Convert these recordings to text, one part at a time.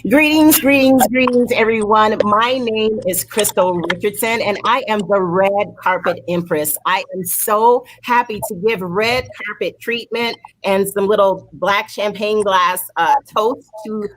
Greetings, everyone. My name is Krystylle Richardson, and I am the Red Carpet Empress. I am so happy to give red carpet treatment and some little black champagne glass toast to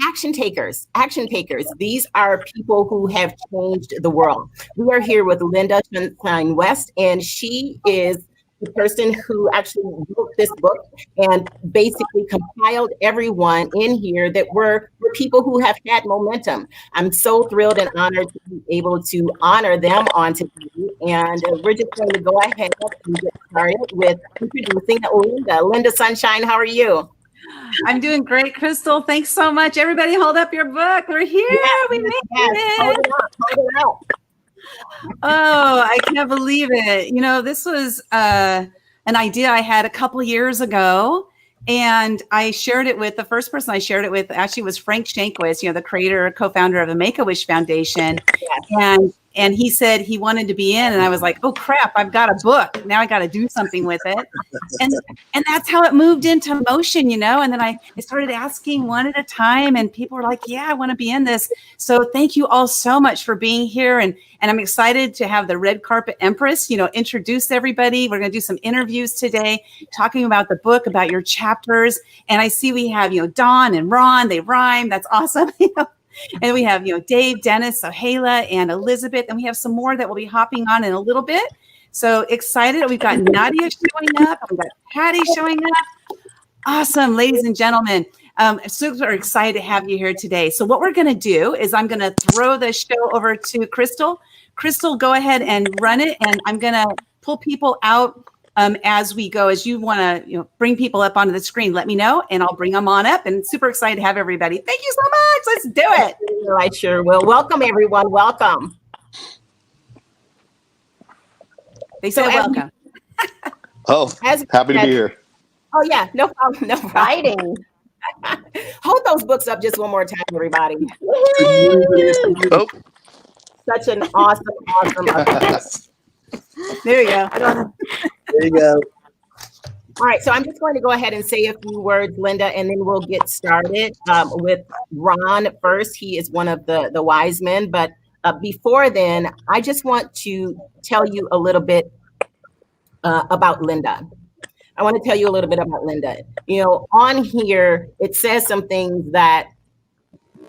action takers. Action takers. These are people who have changed the world. We are here with Lynda Sunshine West, and she is the person who actually wrote this book and basically compiled everyone in here that were people who have had momentum. I'm so thrilled and honored to be able to honor them on today. And we're just going to go ahead and get started with introducing Lynda. Lynda Sunshine, how are you? I'm doing great, Krystylle. Thanks so much. Everybody hold up your book. We're here. Yes, we made it. Hold it up. Hold it up. Oh, I can't believe it. You know, this was an idea I had a couple years ago, and I shared it with the first person I shared it with actually was Frank Shankwitz, you know, the creator, co-founder of the Make-A-Wish Foundation. Yes. And he said he wanted to be in, and I was like, oh crap, I've got a book. Now I got to do something with it. And that's how it moved into motion, you know, and then I started asking one at a time, and people were like, yeah, I want to be in this. So thank you all so much for being here. And I'm excited to have the Red Carpet Empress, you know, introduce everybody. We're going to do some interviews today, talking about the book, about your chapters. And I see we have, you know, Dawn and Ron, they rhyme. That's awesome. You know? And we have, you know, Dave, Dennis, Sohaila, and Elizabeth, and we have some more that will be hopping on in a little bit. So excited. We've got Nadia showing up. We've got Patty showing up. Awesome, ladies and gentlemen. Super excited to have you here today. So what we're going to do is I'm going to throw the show over to Krystylle. Krystylle, go ahead and run it, and I'm going to pull people out as we go. As you want to, you know, bring people up onto the screen, let me know, and I'll bring them on up. And super excited to have everybody. Thank you so much. Let's do it. I sure will. Welcome, everyone. Welcome. They said welcome. Happy to be here. Oh yeah, no problem. No problem. Hold those books up just one more time, everybody. Oh. Such an awesome. There you go. There you go. All right, so I'm just going to go ahead and say a few words, Lynda, and then we'll get started with Ron first. He is one of the wise men, but before then, I just want to tell you a little bit about Lynda. I want to tell you a little bit about Lynda. You know, on here, it says some things that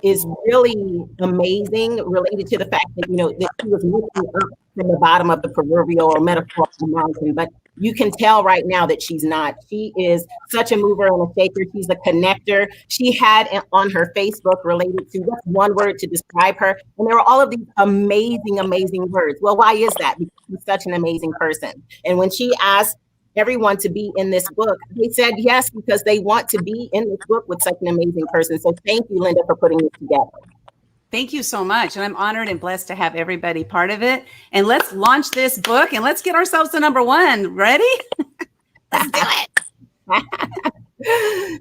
is really amazing related to the fact that, you know, that she was looking up from the bottom of the proverbial or metaphorical mountain, but you can tell right now that she's not. She is such a mover and a shaker. She's a connector. She had on her Facebook related to what's one word to describe her. And there were all of these amazing words. Well, why is that? Because she's such an amazing person. And when she asked everyone to be in this book, they said yes, because they want to be in this book with such an amazing person. So thank you, Lynda, for putting this together. Thank you so much. And I'm honored and blessed to have everybody part of it. And let's launch this book and let's get ourselves to number one. Ready? Let's do it.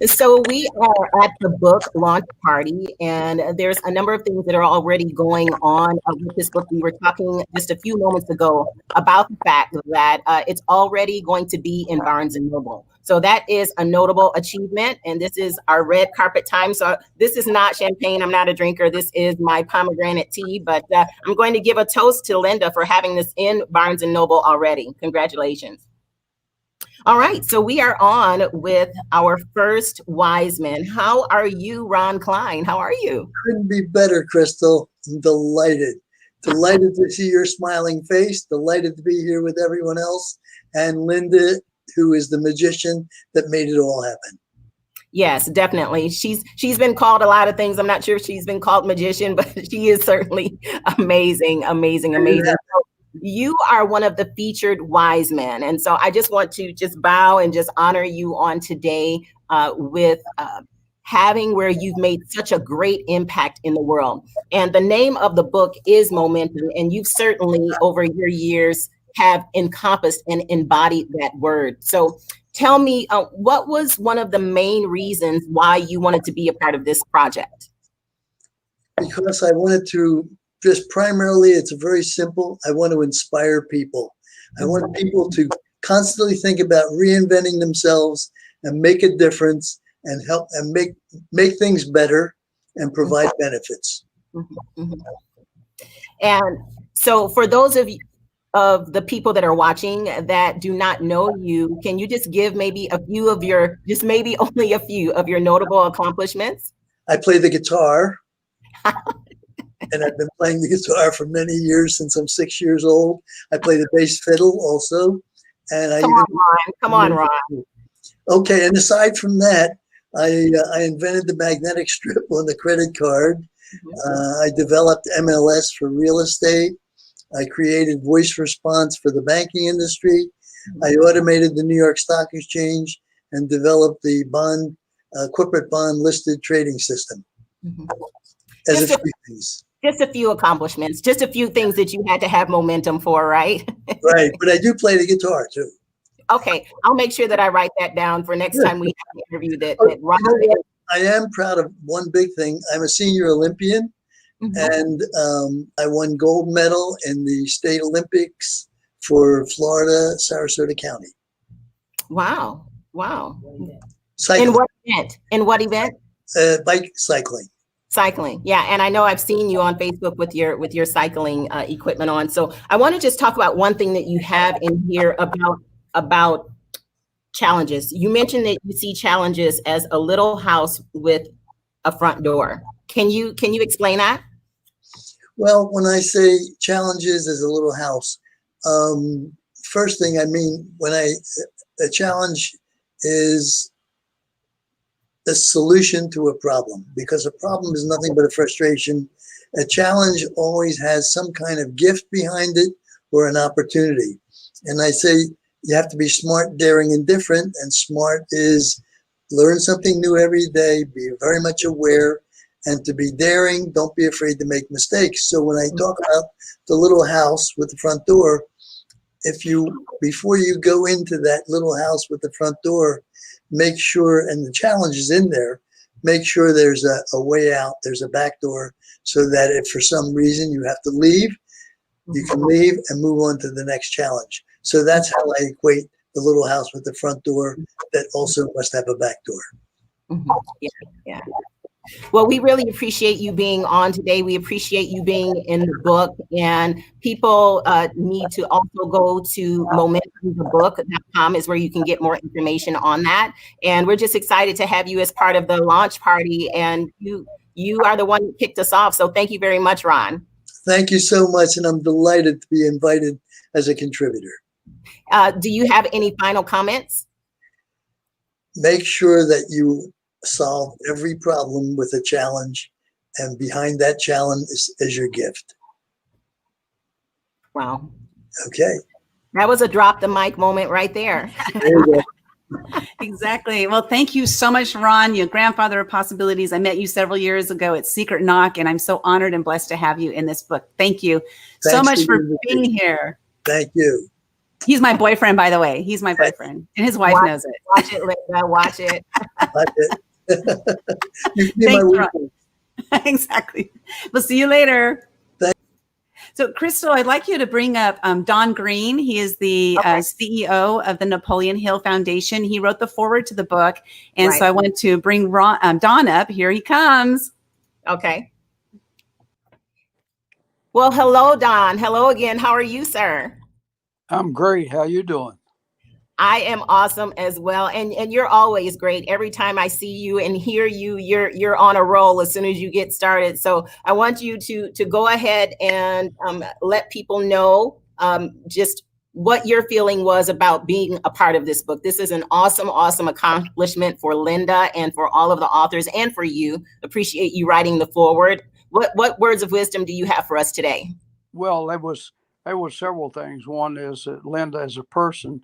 So we are at the book launch party, and there's a number of things that are already going on with this book. We were talking just a few moments ago about the fact that it's already going to be in Barnes and Noble. So that is a notable achievement, and this is our red carpet time. So this is not champagne. I'm not a drinker. This is my pomegranate tea, but I'm going to give a toast to Lynda for having this in Barnes and Noble already. Congratulations. All right, so we are on with our first wise man. How are you, Ron Klein? How are you? Couldn't be better, Krystylle. I'm delighted. Delighted to see your smiling face. Delighted to be here with everyone else. And Lynda, who is the magician that made it all happen. Yes, definitely. She's been called a lot of things. I'm not sure if she's been called magician, but she is certainly amazing. Yeah. You are one of the featured wise men. And so I just want to just bow and just honor you on today with having where you've made such a great impact in the world. And the name of the book is Momentum. And you've certainly over your years have encompassed and embodied that word. So tell me, what was one of the main reasons why you wanted to be a part of this project? Because I wanted to just primarily, it's very simple. I want to inspire people. I want people to constantly think about reinventing themselves and make a difference and help and make things better and provide benefits. And so for those of you, of the people that are watching that do not know you, can you just give maybe a few of your, just maybe only a few of your notable accomplishments? I play the guitar, and I've been playing the guitar for many years, since I'm 6 years old. I play the bass fiddle also. And Come on, Ron. Okay, and aside from that, I invented the magnetic strip on the credit card. I developed MLS for real estate. I created voice response for the banking industry. I automated the New York Stock Exchange and developed the corporate bond listed trading system. As a few things. Just a few accomplishments, just a few things that you had to have momentum for, right? Right, but I do play the guitar too. Okay, I'll make sure that I write that down for next time we have an interview that Ron. I am proud of one big thing. I'm a senior Olympian. And I won gold medal in the state Olympics for Florida, Sarasota County. Wow. Wow. Cycling. In what event? In what event? Bike cycling. Cycling. Yeah. And I know I've seen you on Facebook with your cycling equipment on. So I want to just talk about one thing that you have in here about challenges. You mentioned that you see challenges as a little house with a front door. Can you explain that? Well, when I say challenges as a little house, first thing I mean, a challenge is the solution to a problem, because a problem is nothing but a frustration. A challenge always has some kind of gift behind it or an opportunity. And I say you have to be smart, daring, and different. And smart is learn something new every day, be very much aware. And to be daring, don't be afraid to make mistakes. So when I talk about the little house with the front door, before you go into that little house with the front door, make sure, and the challenge is in there, make sure there's a way out, there's a back door, so that if for some reason you have to leave, you can leave and move on to the next challenge. So that's how I equate the little house with the front door that also must have a back door. Yeah. Well, we really appreciate you being on today. We appreciate you being in the book, and people need to also go to momentumthebook.com is where you can get more information on that. And we're just excited to have you as part of the launch party, and you are the one who kicked us off. So thank you very much, Ron. Thank you so much, and I'm delighted to be invited as a contributor. Do you have any final comments? Make sure that you solve every problem with a challenge, and behind that challenge is your gift. Wow. Okay. That was a drop the mic moment right there. There you go. Exactly. Well, thank you so much, Ron, your grandfather of possibilities. I met you several years ago at Secret Knock, and I'm so honored and blessed to have you in this book. Thank you so much for being here. Thank you. He's my boyfriend, by the way. He's my boyfriend, and his wife knows it. Watch it, Lynda. Watch it. Watch it. You can be Thanks, my Ron. Exactly. We'll see you later. So, Krystylle, I'd like you to bring up Don Green. He is the CEO of the Napoleon Hill Foundation. He wrote the foreword to the book. And so I wanted to bring Don up. Here he comes. Okay. Well, hello, Don. Hello again. How are you, sir? I'm great. How you doing? I am awesome as well. And you're always great. Every time I see you and hear you, you're on a roll as soon as you get started. So I want you to go ahead and let people know just what your feeling was about being a part of this book. This is an awesome, awesome accomplishment for Lynda and for all of the authors, and for you. Appreciate you writing the foreword. What words of wisdom do you have for us today? Well, there was several things. One is that Lynda as a person.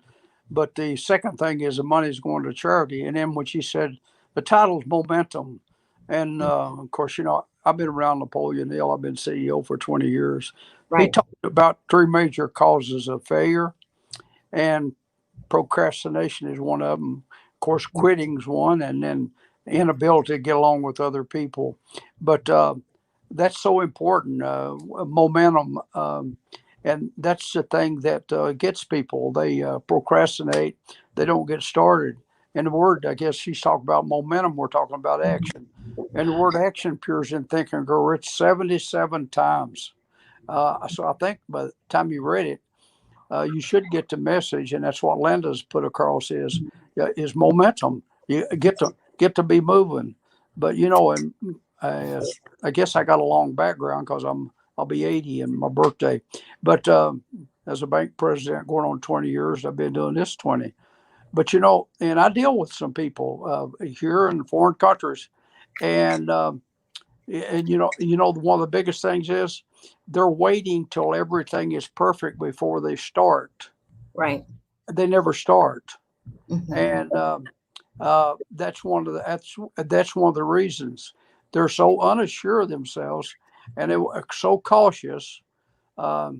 But the second thing is the money is going to charity. And then when she said the title's Momentum. And of course, I've been around Napoleon Hill. I've been CEO for 20 years. Right. He talked about 3 major causes of failure. And procrastination is one of them. Of course, quitting is one. And then inability to get along with other people. But that's so important. Momentum. And that's the thing that gets people. They procrastinate. They don't get started. And the word, I guess she's talking about momentum. We're talking about action. And the word action appears in Think and Grow Rich 77 times. So I think by the time you read it, you should get the message, and that's what Lynda's put across is momentum. You get to be moving. But and I guess I got a long background because I'll be 80 in my birthday. But as a bank president, going on 20 years, I've been doing this 20. But and I deal with some people here in foreign countries, and one of the biggest things is they're waiting till everything is perfect before they start. Right. They never start, Mm-hmm. and that's one of the reasons they're so unsure of themselves, and they were so cautious. I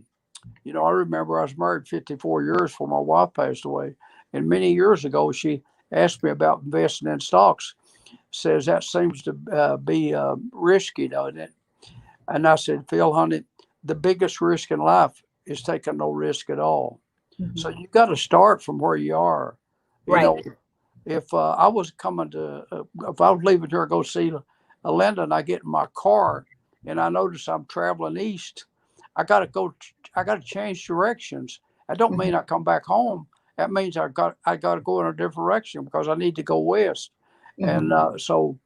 remember I was married 54 years before my wife passed away. And many years ago, she asked me about investing in stocks. Says that seems to be risky, doesn't it? And I said, Phil, honey, the biggest risk in life is taking no risk at all. Mm-hmm. So you got to start from where you are. Right. If I was if I was leaving here to go see Lynda, and I get in my car and I notice I'm traveling east, I got to change directions. I don't mean I come back home. That means I got to go in a different direction because I need to go west. Mm-hmm. And so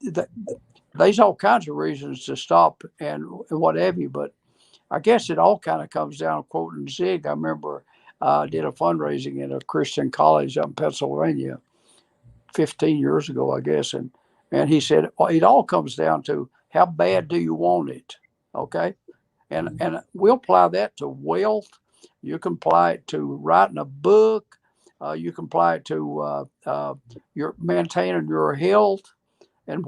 there's all kinds of reasons to stop and what have you. But I guess it all kind of comes down to quoting Zig. I remember I did a fundraising at a Christian college up in Pennsylvania 15 years ago, I guess. And he said, it all comes down to how bad do you want it? Okay. And we'll apply that to wealth. You can apply it to writing a book. You can apply it to your maintaining your health, and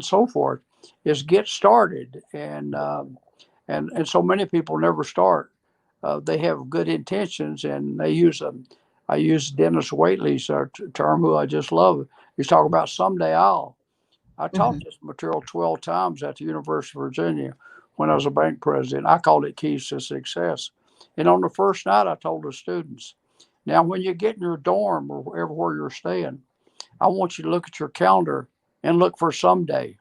so forth. Is get started, and so many people never start. They have good intentions, and they use them. I use Dennis Waitley's term, who I just love. He's talking about someday I'll. I taught this material 12 times at the University of Virginia when I was a bank president. I called it Keys to Success. And on the first night, I told the students, now, when you get in your dorm or wherever you're staying, I want you to look at your calendar and look for someday.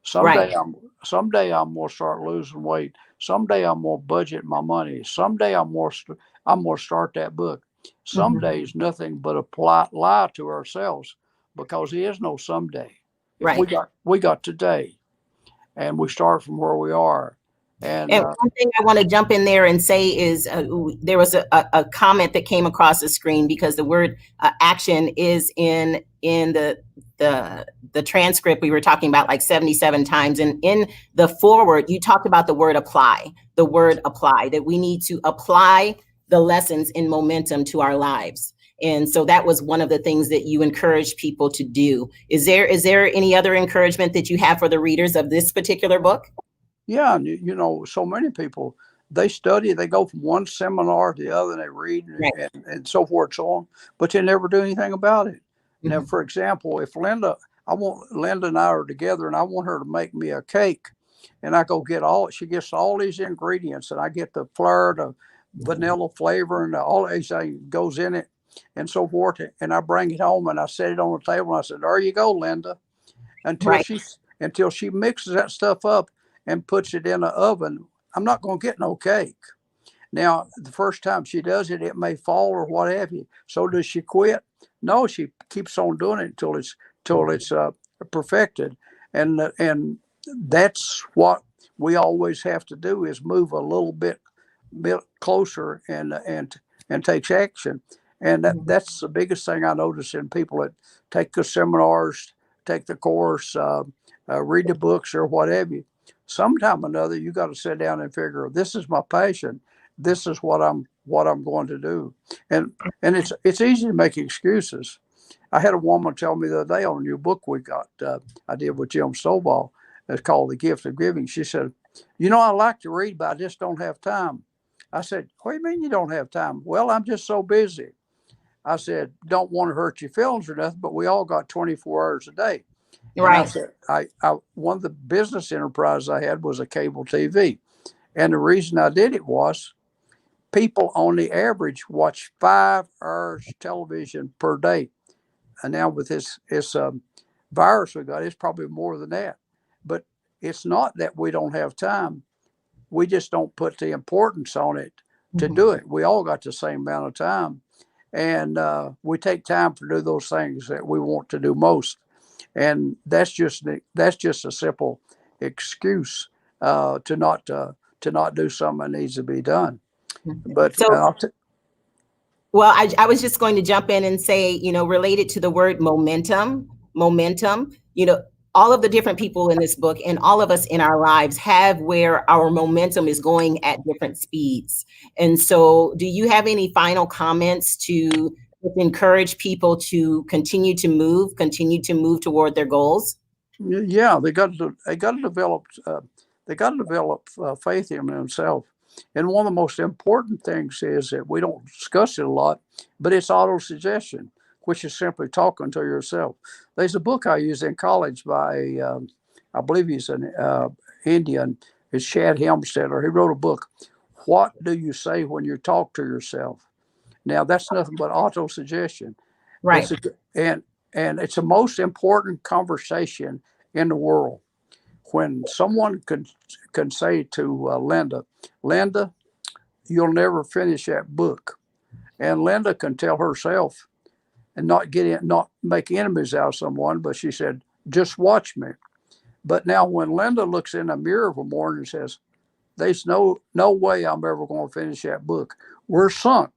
Someday, right. Someday I'm going to start losing weight. Someday I'm going to budget my money. Someday I'm going to start that book. Someday is nothing but a polite lie to ourselves, because there is no someday. Right. We got today, and we start from where we are. And one thing I want to jump in there and say is there was a comment that came across the screen, because the word action is in the transcript. We were talking about like 77 times, and in the foreword you talked about the word apply, that we need to apply the lessons in momentum to our lives. And so that was one of the things that you encourage people to do. Is there any other encouragement that you have for the readers of this particular book? Yeah, so many people, they study, they go from one seminar to the other, and they read and so forth and so on, but they never do anything about it. Mm-hmm. Now, for example, if Lynda and I are together, and I want her to make me a cake, and I go she gets all these ingredients, and I get the Fleury, the vanilla flavor, and all these things goes in it, and so forth, and I bring it home, and I set it on the table, and I said, there you go, Lynda, until she mixes that stuff up and puts it in the oven. I'm not going to get no cake. Now, the first time she does it, it may fall or what have you. So does she quit? No, she keeps on doing it until it's perfected. And that's what we always have to do, is move a little bit closer and take action. And that's the biggest thing I notice in people that take the seminars, take the course, read the books or what have you. Sometime or another, you got to sit down and figure, this is my passion. This is what I'm going to do. And it's easy to make excuses. I had a woman tell me the other day on a new book we got, I did with Jim Stovall. It's called The Gift of Giving. She said, I like to read, but I just don't have time. I said, what do you mean you don't have time? Well, I'm just so busy. I said, don't want to hurt your feelings or nothing, but we all got 24 hours a day. Right. I said, I one of the business enterprises I had was a cable TV. And the reason I did it was people on the average watch 5 hours television per day. And now with this virus we got, it's probably more than that. But it's not that we don't have time. We just don't put the importance on it to do it. We all got the same amount of time. And we take time to do those things that we want to do most. And that's just a simple excuse to not do something that needs to be done. But well, I was just going to jump in and say, related to the word momentum, all of the different people in this book and all of us in our lives have where our momentum is going at different speeds. And so do you have any final comments to encourage people to continue to move toward their goals? Yeah, they got to develop faith in themselves. And one of the most important things is that we don't discuss it a lot, but it's autosuggestion, which is simply talking to yourself. There's a book I used in college by, I believe he's an Indian, it's Shad Helmstetter. He wrote a book, What Do You Say When You Talk to Yourself? Now, that's nothing but autosuggestion. Right. And it's the most important conversation in the world. When someone can say to Lynda, you'll never finish that book. And Lynda can tell herself and not make enemies out of someone, but she said, just watch me. But now when Lynda looks in a mirror one morning and says, there's no way I'm ever going to finish that book, we're sunk.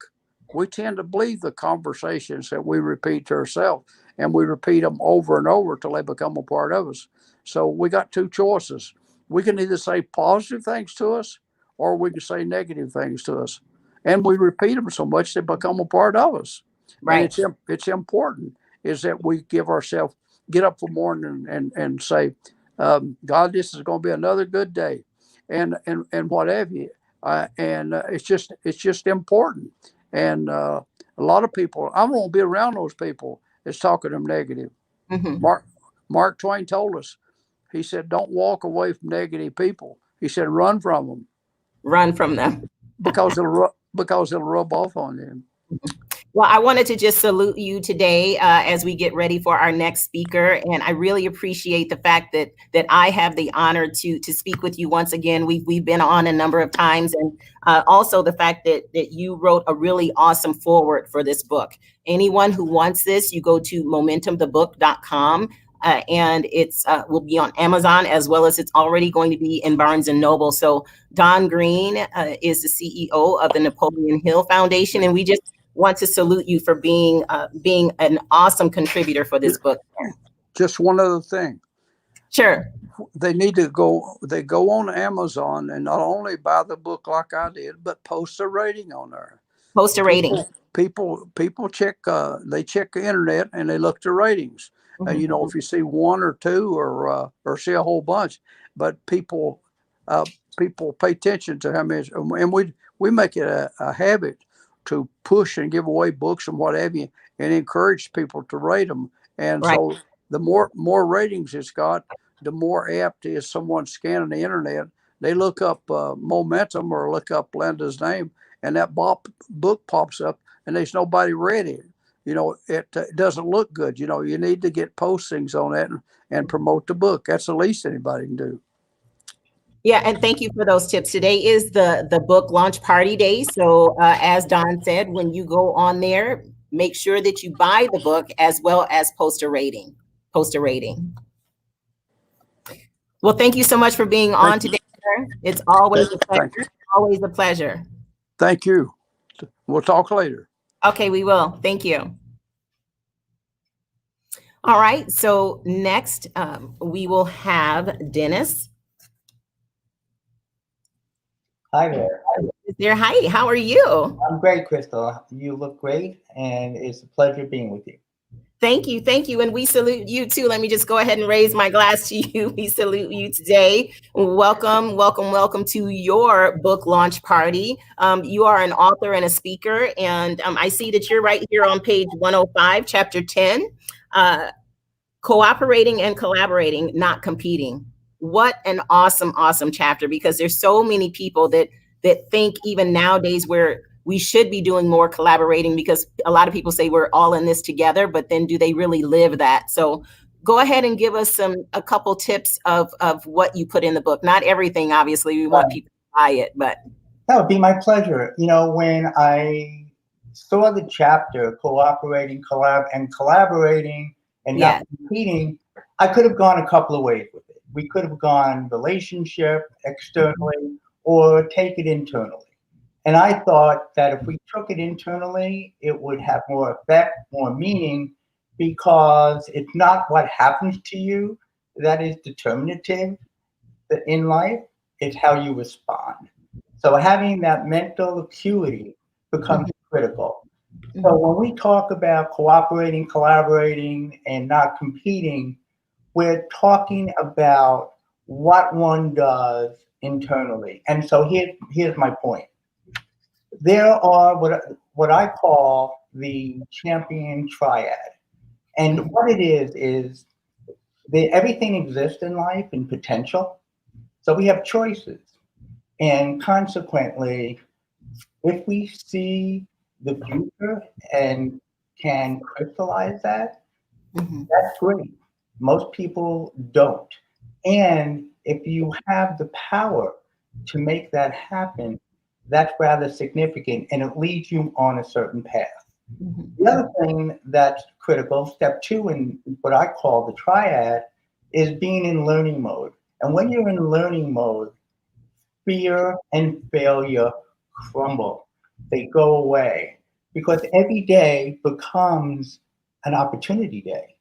We tend to believe the conversations that we repeat to ourselves, and we repeat them over and over till they become a part of us. So we got two choices. We can either say positive things to us, or we can say negative things to us. And we repeat them so much they become a part of us. Right. And it's important is that we give ourselves, get up for the morning and say, God, this is going to be another good day, and what have you. It's just important. And a lot of people, I don't want to be around those people that's talking them negative. Mm-hmm. Mark Twain told us, he said, don't walk away from negative people. He said, run from them. Run from them. because it'll rub off on them. Well, I wanted to just salute you today as we get ready for our next speaker. And I really appreciate the fact that I have the honor to speak with you once again. We've been on a number of times, and also the fact that you wrote a really awesome foreword for this book. Anyone who wants this, you go to momentumthebook.com. And it's will be on Amazon, as well as it's already going to be in Barnes and Noble. So Don Green is the CEO of the Napoleon Hill Foundation, and we just want to salute you for being an awesome contributor for this book. Just one other thing. Sure. They go on Amazon and not only buy the book like I did, but post a rating on there. Post a rating. People check they check the internet and they look the ratings. Mm-hmm. And if you see one or two or see a whole bunch, but people pay attention to how many, and we make it a habit to push and give away books and what have you, and encourage people to rate them. And right. So the more ratings it's got, the more apt is someone scanning the internet. They look up Momentum or look up Lynda's name, and that book pops up, and there's nobody read it. It doesn't look good. You need to get postings on that and promote the book. That's the least anybody can do. Yeah, and thank you for those tips. Today is the book launch party day. So as Don said, when you go on there, make sure that you buy the book as well as post a rating. Well, thank you so much for being on today, sir. It's always a pleasure. Always a pleasure. Thank you. We'll talk later. Okay, we will. Thank you. All right. So next, we will have Dennis. Hi there. Hi, how are you? I'm great, Krystylle. You look great, and it's a pleasure being with you. Thank you. And we salute you too. Let me just go ahead and raise my glass to you. We salute you today. Welcome to your book launch party. You are an author and a speaker, and I see that you're right here on page 105, chapter 10, cooperating and collaborating, not competing. What an awesome chapter, because there's so many people that that think even nowadays where we should be doing more collaborating, because a lot of people say we're all in this together, but then do they really live that? So go ahead and give us a couple tips of what you put in the book. Not everything, obviously, we want people to buy it, but. That would be my pleasure. You know, when I saw the chapter, collaborating and not competing, I could have gone a couple of ways with it. We could have gone relationship externally or take it internally. And I thought that if we took it internally, it would have more effect, more meaning, because it's not what happens to you that is determinative in life, it's how you respond. So having that mental acuity becomes critical. So when we talk about cooperating, collaborating, and not competing, we're talking about what one does internally. And so here's my point. There are what I call the champion triad. And what it is everything exists in life in potential. So we have choices. And consequently, if we see the future and can crystallize that, that's great. Most people don't. And if you have the power to make that happen, that's rather significant, and it leads you on a certain path. The other thing that's critical, step 2 in what I call the triad, is being in learning mode. And when you're in learning mode, fear and failure crumble. They go away because every day becomes an opportunity day.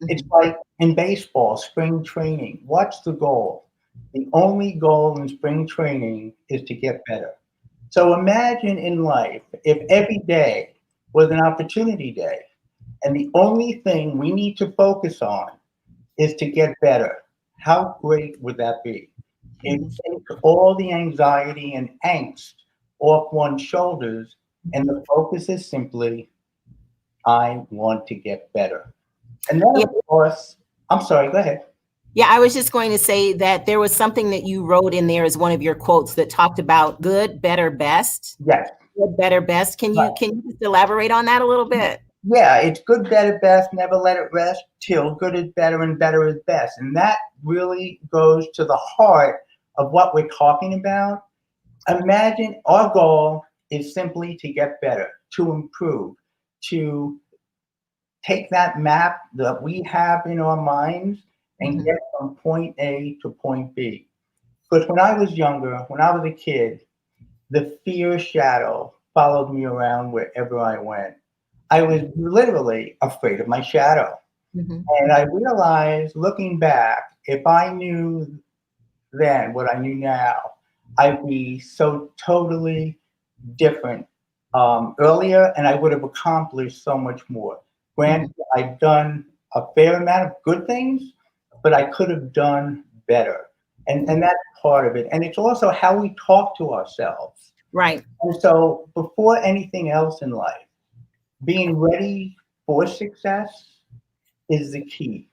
It's like in baseball, spring training. What's the goal? The only goal in spring training is to get better. So imagine in life if every day was an opportunity day and the only thing we need to focus on is to get better. How great would that be? It takes all the anxiety and angst off one's shoulders, and the focus is simply, I want to get better. And then, of course, I'm sorry, go ahead. Yeah, I was just going to say that there was something that you wrote in there as one of your quotes that talked about good, better, best. Yes. Good, better, best. Can you just elaborate on that a little bit? Yeah, it's good, better, best, never let it rest till good is better and better is best. And that really goes to the heart of what we're talking about. Imagine our goal is simply to get better, to improve, to take that map that we have in our minds and get from point A to point B. Because when I was younger, when I was a kid, the fear shadow followed me around wherever I went. I was literally afraid of my shadow. And I realized, looking back, if I knew then what I knew now, I'd be so totally different earlier, and I would have accomplished so much more. Granted, I've done a fair amount of good things, but I could have done better. And that's part of it. And it's also how we talk to ourselves. Right. And so before anything else in life, being ready for success is the key.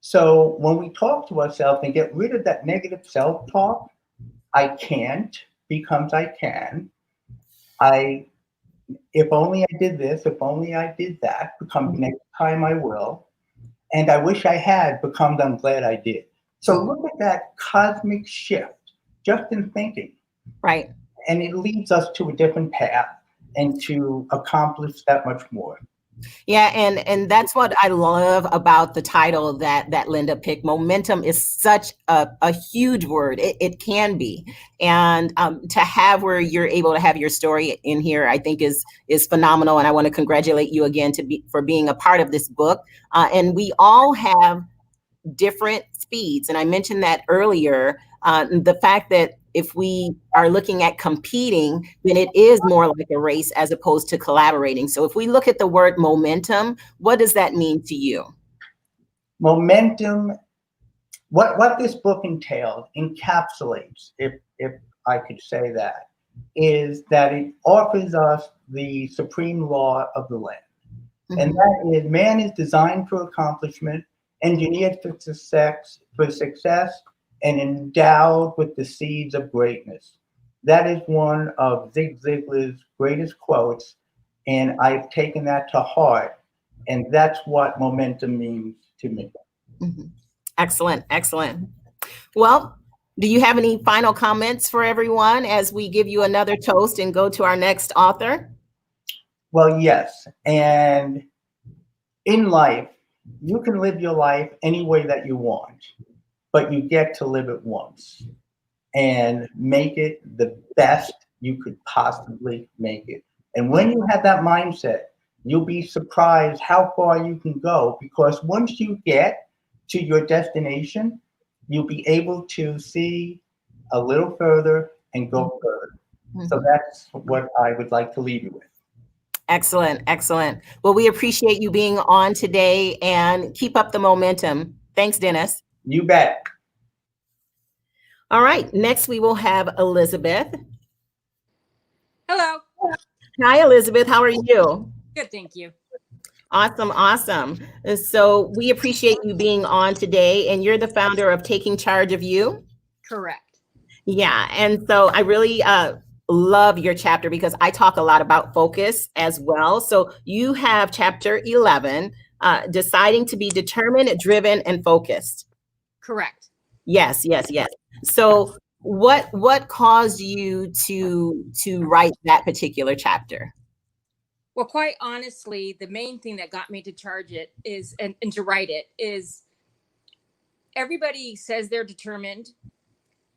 So when we talk to ourselves and get rid of that negative self-talk, I can't becomes I can. If only I did this, if only I did that, becomes next time I will. And I wish I had becomes I'm glad I did. So look at that cosmic shift just in thinking. Right. And it leads us to a different path and to accomplish that much more. Yeah, and that's what I love about the title that Lynda picked. Momentum is such a huge word. It can be, and to have where you're able to have your story in here, I think is phenomenal. And I want to congratulate you again for being a part of this book. And we all have different speeds, and I mentioned that earlier. The fact that if we are looking at competing, then it is more like a race as opposed to collaborating. So if we look at the word momentum, what does that mean to you? Momentum, what this book entails, encapsulates, if I could say that, is that it offers us the supreme law of the land. And that is, man is designed for accomplishment, engineered for success, and endowed with the seeds of greatness. That is one of Zig Ziglar's greatest quotes, and I've taken that to heart, and that's what momentum means to me. Mm-hmm. Excellent, excellent. Well, do you have any final comments for everyone as we give you another toast and go to our next author? Well, yes, and in life, you can live your life any way that you want, but you get to live it once and make it the best you could possibly make it. And when you have that mindset, you'll be surprised how far you can go, because once you get to your destination, you'll be able to see a little further and go further. Mm-hmm. So that's what I would like to leave you with. Excellent, excellent. Well, we appreciate you being on today, and keep up the momentum. Thanks, Dennis. You bet. All right, next we will have Elizabeth. Hello. Hi, Elizabeth. How are you? Good, thank you. Awesome, awesome. So we appreciate you being on today, and you're the founder of Taking Charge of You. Correct. Yeah, and so I really love your chapter because I talk a lot about focus as well. So you have chapter 11, deciding to be determined, driven, and focused. Correct. Yes, yes, yes. So what caused you to write that particular chapter? Well, quite honestly, the main thing that got me to charge it is, and to write it, is everybody says they're determined,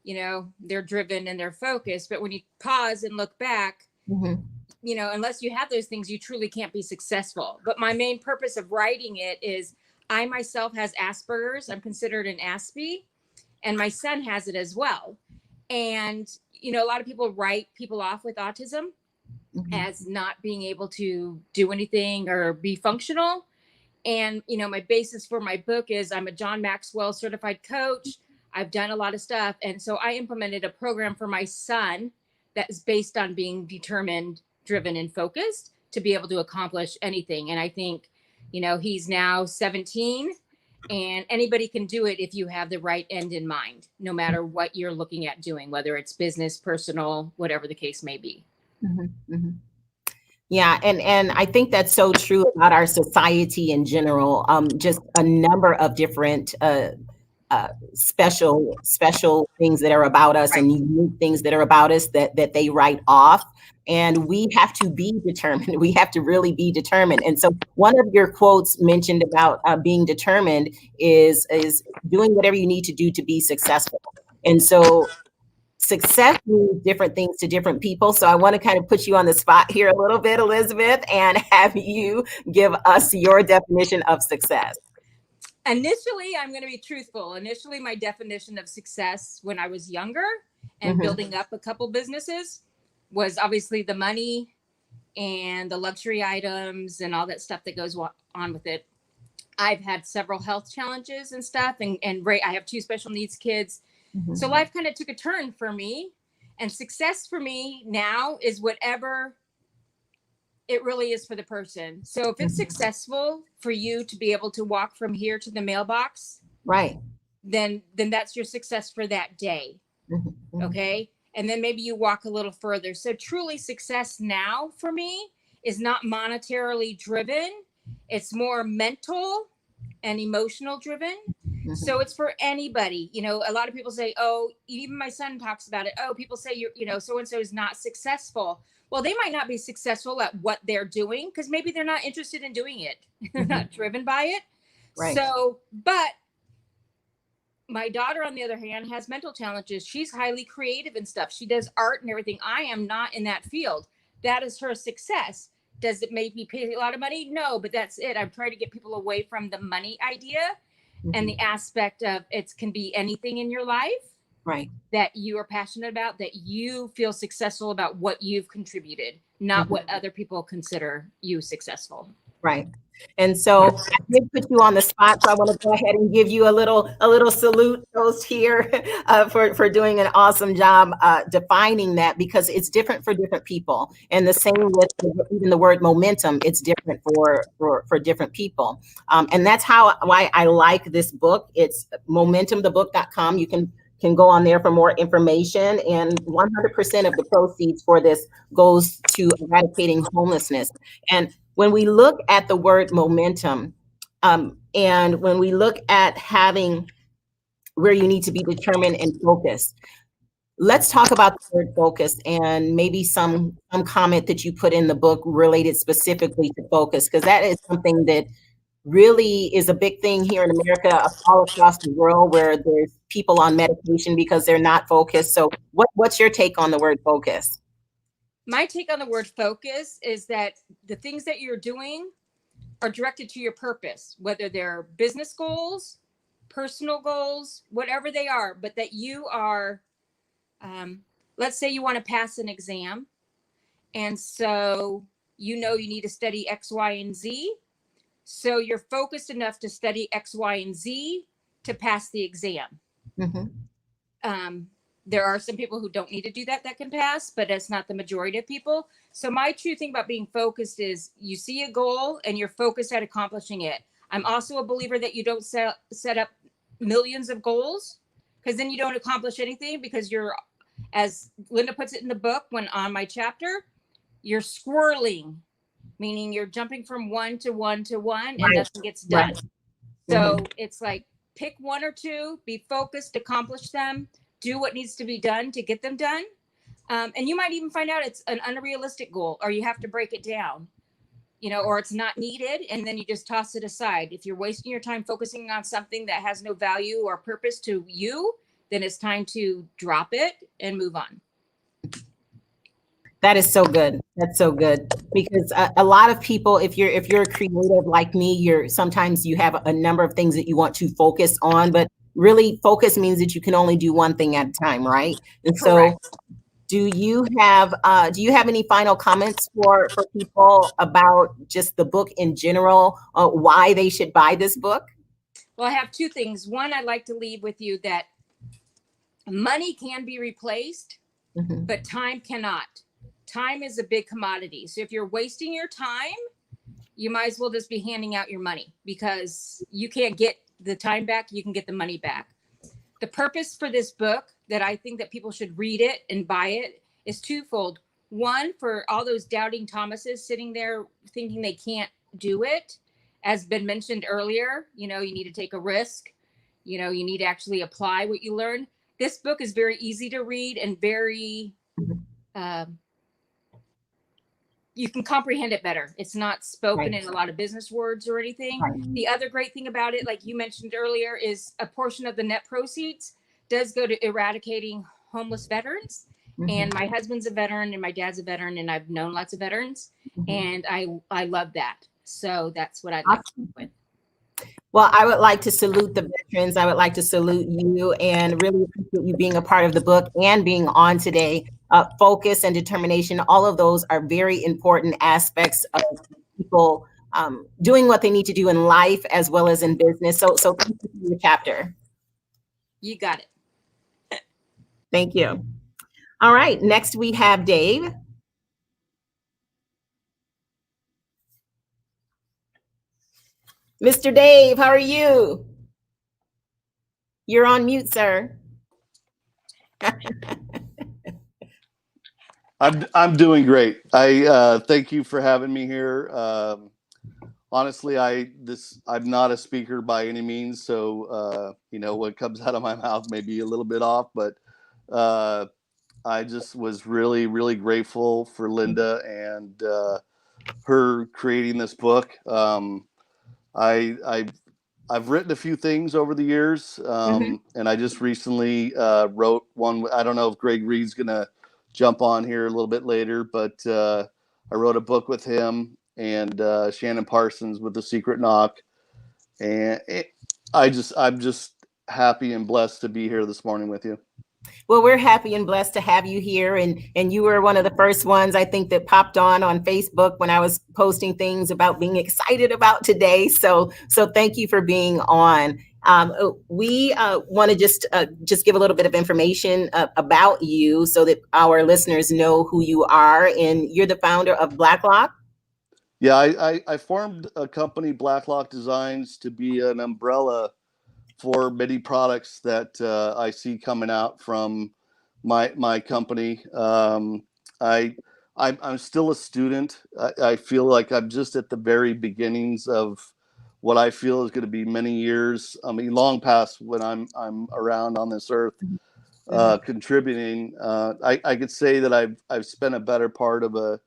you know, they're driven and they're focused. But when you pause and look back, mm-hmm. you know, unless you have those things, you truly can't be successful. But my main purpose of writing it is I myself has Asperger's. I'm considered an Aspie, and my son has it as well. And, you know, a lot of people write people off with autism mm-hmm. as not being able to do anything or be functional. And, you know, my basis for my book is I'm a John Maxwell certified coach. I've done a lot of stuff. And so I implemented a program for my son that is based on being determined, driven, and focused to be able to accomplish anything. And I think, you know, he's now 17, and anybody can do it if you have the right end in mind, no matter what you're looking at doing, whether it's business, personal, whatever the case may be. Mm-hmm, mm-hmm. Yeah, and I think that's so true about our society in general. Just a number of different special things that are about us, right. and unique things that are about us that they write off. And we have to be determined. We have to really be determined. And so one of your quotes mentioned about being determined is doing whatever you need to do to be successful. And so success means different things to different people. So I want to kind of put you on the spot here a little bit, Elizabeth, and have you give us your definition of success. Initially, I'm going to be truthful. Initially, my definition of success when I was younger and mm-hmm. building up a couple businesses was obviously the money and the luxury items and all that stuff that goes on with it. I've had several health challenges and stuff, and I have 2 special needs kids. Mm-hmm. So life kind of took a turn for me, and success for me now is whatever it really is for the person. So if it's mm-hmm. successful for you to be able to walk from here to the mailbox, right, then that's your success for that day. Mm-hmm. Okay. And then maybe you walk a little further. So truly success now for me is not monetarily driven. It's more mental and emotional driven. Mm-hmm. So it's for anybody. You know, a lot of people say, oh, even my son talks about it. Oh, people say, you know, so-and-so is not successful. Well, they might not be successful at what they're doing because maybe they're not interested in doing it. They're mm-hmm. not driven by it. Right. So, but my daughter, on the other hand, has mental challenges. She's highly creative and stuff. She does art and everything. I am not in that field. That is her success. Does it make me pay a lot of money? No, but that's it. I'm trying to get people away from the money idea mm-hmm. and the aspect of it can be anything in your life. Right. That you are passionate about, that you feel successful about what you've contributed, not mm-hmm. what other people consider you successful. Right. And so I did put you on the spot, so I want to go ahead and give you a little salute toast here for doing an awesome job defining that, because it's different for different people. And the same with even the word momentum, it's different for different people. And that's why I like this book. It's momentumthebook.com. You can can go on there for more information. And 100% of the proceeds for this goes to eradicating homelessness. And when we look at the word momentum, and when we look at having where you need to be determined and focused, let's talk about the word focus and maybe some comment that you put in the book related specifically to focus, because that is something that really is a big thing here in America, all across the world, where there's people on medication because they're not focused. So what's your take on the word focus? My take on the word focus is that the things that you're doing are directed to your purpose, whether they're business goals, personal goals, whatever they are, but that you are, let's say you want to pass an exam. And so you know you need to study X, Y, and Z. So you're focused enough to study X, Y, and Z to pass the exam. There are some people who don't need to do that can pass, but that's not the majority of people. So my true thing about being focused is you see a goal and you're focused at accomplishing it. I'm also a believer that you don't set up millions of goals, because then you don't accomplish anything, because you're, as Lynda puts it in the book, when on my chapter, you're squirreling, meaning you're jumping from one to one to one, and nothing gets done. So it's like, pick one or two, be focused, accomplish them, do what needs to be done to get them done. And you might even find out it's an unrealistic goal, or you have to break it down, you know, or it's not needed, and then you just toss it aside. If you're wasting your time focusing on something that has no value or purpose to you, then it's time to drop it and move on. That is so good. That's so good, because a lot of people, if you're creative like me, sometimes you have a number of things that you want to focus on, but really focus means that you can only do one thing at a time, right? And Correct. So do you have any final comments for people about just the book in general, why they should buy this book? Well, I have two things. One, I'd like to leave with you that money can be replaced, but time cannot. Time is a big commodity. So if you're wasting your time, you might as well just be handing out your money, because you can't get the time back. You can get the money back. The purpose for this book that I think that people should read it and buy it is twofold. One, for all those doubting Thomases sitting there thinking they can't do it. As been mentioned earlier, you know, you need to take a risk. You know, you need to actually apply what you learn. This book is very easy to read and very, you can comprehend it better. It's not spoken in a lot of business words or anything. The other great thing about it, like you mentioned earlier, is a portion of the net proceeds does go to eradicating homeless veterans. And my husband's a veteran and my dad's a veteran, and I've known lots of veterans, and I love that. So that's what I'd like to do with. Well, I would like to salute the veterans. I would like to salute you, and really appreciate you being a part of the book and being on today. Focus and determination, all of those are very important aspects of people doing what they need to do in life as well as in business. So thank you for your chapter. You got it. Thank you. All right, next we have Dave. Mr. Dave, how are you? You're on mute, sir. I'm doing great. I thank you for having me here. Honestly, I'm not a speaker by any means, so you know, what comes out of my mouth may be a little bit off, but I just was really, really grateful for Lynda and her creating this book. I've written a few things over the years, and I just recently wrote one. I don't know if Greg Reed's gonna jump on here a little bit later, but I wrote a book with him and Shannon Parsons with The Secret Knock, and I'm just happy and blessed to be here this morning with you. Well, we're happy and blessed to have you here, and you were one of the first ones, I think, that popped on Facebook when I was posting things about being excited about today. So thank you for being on. We want to just give a little bit of information about you so that our listeners know who you are. And you're the founder of Blacklock. Yeah, I formed a company, Blacklock Designs, to be an umbrella for many products that I see coming out from my company. I'm still a student. I feel like I'm just at the very beginnings of what I feel is going to be many years. I mean, long past when I'm around on this earth, contributing. I could say that I've spent a better part of the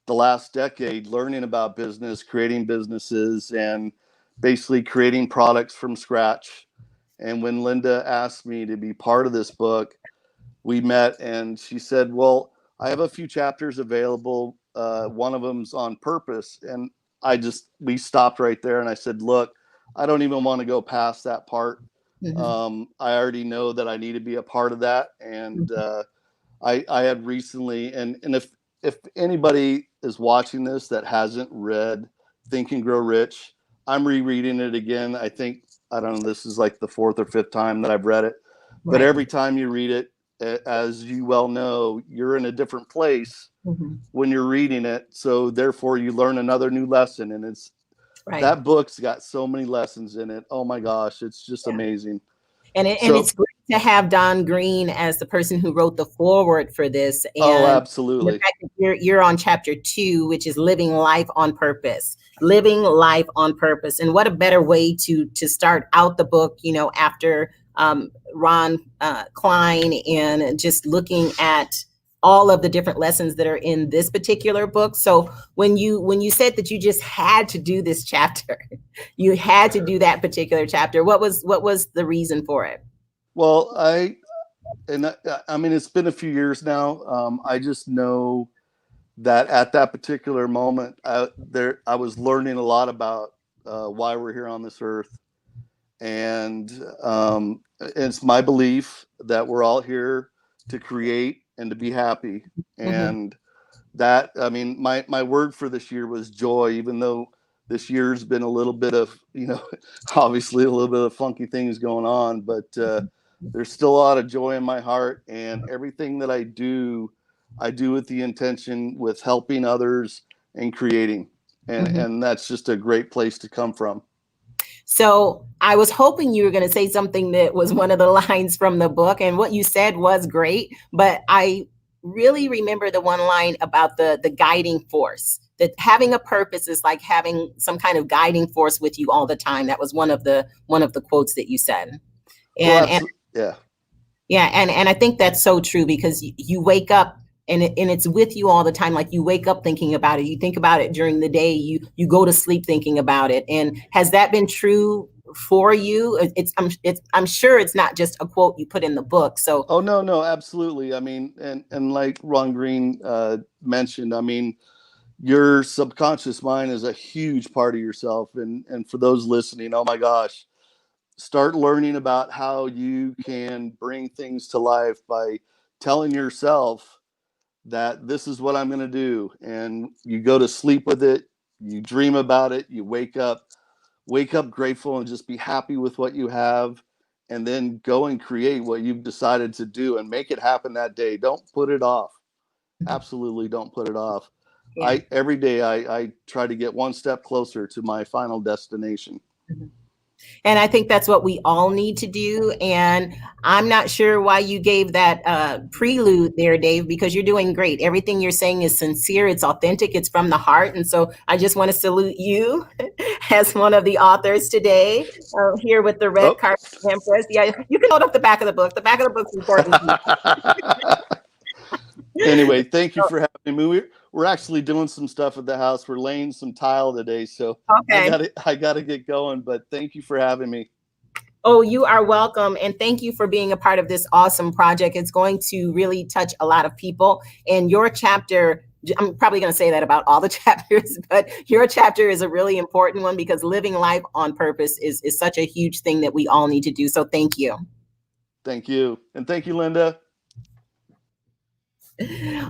last decade learning about business, creating businesses, and basically creating products from scratch. And when Lynda asked me to be part of this book, we met and she said, well, I have a few chapters available. One of them's on purpose. And we stopped right there. And I said, look, I don't even want to go past that part. I already know that I need to be a part of that. And I had recently, and if anybody is watching this that hasn't read Think and Grow Rich, I'm rereading it again. I don't know, this is like the 4th or 5th time that I've read it. But every time you read it, as you well know, you're in a different place when you're reading it. So therefore you learn another new lesson. And that book's got so many lessons in it. Oh my gosh, it's just amazing. And it's great to have Don Green as the person who wrote the foreword for this. And absolutely. The fact that you're on chapter 2, which is living life on purpose. Living life on purpose. And what a better way to start out the book, after Ron Klein, and just looking at all of the different lessons that are in this particular book. So when you said that you just had to do this chapter, you had to do that particular chapter, what was the reason for it? Well, I mean, it's been a few years now. I just know that at that particular moment, I was learning a lot about why we're here on this earth. And it's my belief that we're all here to create and to be happy. And that, I mean, my word for this year was joy, even though this year's been a little bit of, obviously a little bit of funky things going on, but there's still a lot of joy in my heart, and everything that I do with the intention with helping others and creating. And that's just a great place to come from. So I was hoping you were going to say something that was one of the lines from the book, and what you said was great, but I really remember the one line about the guiding force, that having a purpose is like having some kind of guiding force with you all the time. That was one of the quotes that you said. And I think that's so true, because you wake up and it's with you all the time. Like, you wake up thinking about it. You think about it during the day. You go to sleep thinking about it. And has that been true for you? I'm sure it's not just a quote you put in the book. So. Oh, no, absolutely. I mean, and like Ron Green mentioned, I mean, your subconscious mind is a huge part of yourself. And for those listening, oh my gosh, start learning about how you can bring things to life by telling yourself that this is what I'm going to do. And you go to sleep with it, you dream about it, you wake up grateful and just be happy with what you have, and then go and create what you've decided to do and make it happen that day. Don't put it off. Absolutely don't put it off. Yeah. Every day I try to get one step closer to my final destination. And I think that's what we all need to do. And I'm not sure why you gave that prelude there, Dave, because you're doing great. Everything you're saying is sincere. It's authentic. It's from the heart. And so I just want to salute you as one of the authors today here with the Red Carpet Empress. Yeah, you can hold up the back of the book. The back of the book's important. Anyway, thank you for having me. We're actually doing some stuff at the house. We're laying some tile today, so okay. I gotta get going, but thank you for having me. Oh, you are welcome. And thank you for being a part of this awesome project. It's going to really touch a lot of people. And your chapter, I'm probably going to say that about all the chapters, but your chapter is a really important one, because living life on purpose is such a huge thing that we all need to do. So thank you. Thank you. And thank you, Lynda.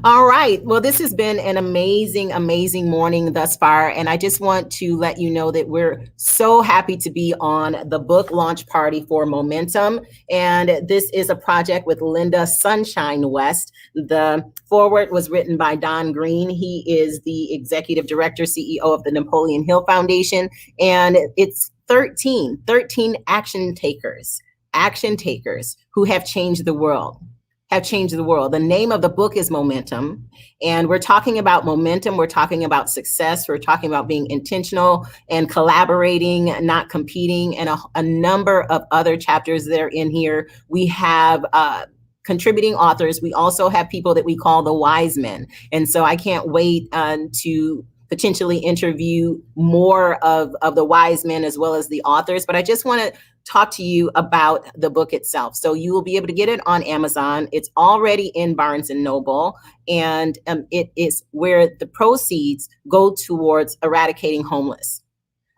All right. Well, this has been an amazing, amazing morning thus far. And I just want to let you know that we're so happy to be on the book launch party for Momentum. And this is a project with Lynda Sunshine West. The foreword was written by Don Green. He is the executive director, CEO of the Napoleon Hill Foundation. And it's 13 action takers who have changed the world. The name of the book is Momentum. And we're talking about momentum. We're talking about success. We're talking about being intentional and collaborating, not competing, and a number of other chapters that are in here. We have contributing authors. We also have people that we call the wise men. And so I can't wait to potentially interview more of the wise men as well as the authors. But I just want to talk to you about the book itself. So you will be able to get it on Amazon. It's already in Barnes and Noble, and it is where the proceeds go towards eradicating homelessness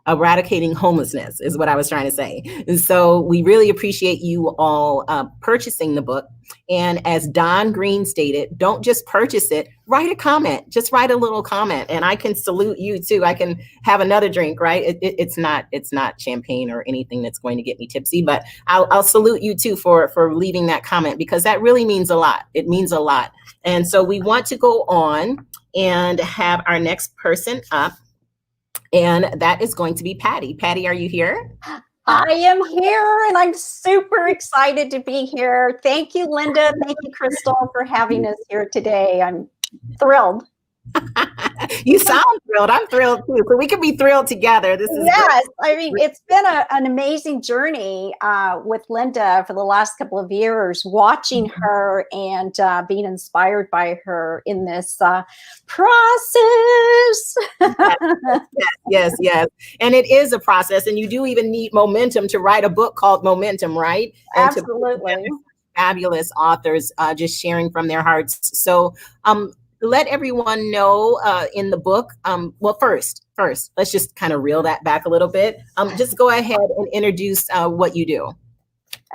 is what I was trying to say. And so we really appreciate you all purchasing the book. And as Don Green stated, don't just purchase it, write a comment, just write a little comment. And I can salute you too. I can have another drink, right? It's not champagne or anything that's going to get me tipsy, but I'll salute you too for leaving that comment, because that really means a lot. It means a lot. And so we want to go on and have our next person up. And that is going to be Patty. Patty, are you here? I am here, and I'm super excited to be here. Thank you, Lynda. Thank you, Krystylle, for having us here today. I'm thrilled. You sound thrilled. I'm thrilled too. So we can be thrilled together. This is yes. great. I mean, it's been an amazing journey with Lynda for the last couple of years, watching her and being inspired by her in this process. Yes. And it is a process, and you do even need momentum to write a book called Momentum, right? And absolutely. Fabulous authors just sharing from their hearts. So let everyone know in the book. Well, first, let's just kind of reel that back a little bit. Just go ahead and introduce what you do.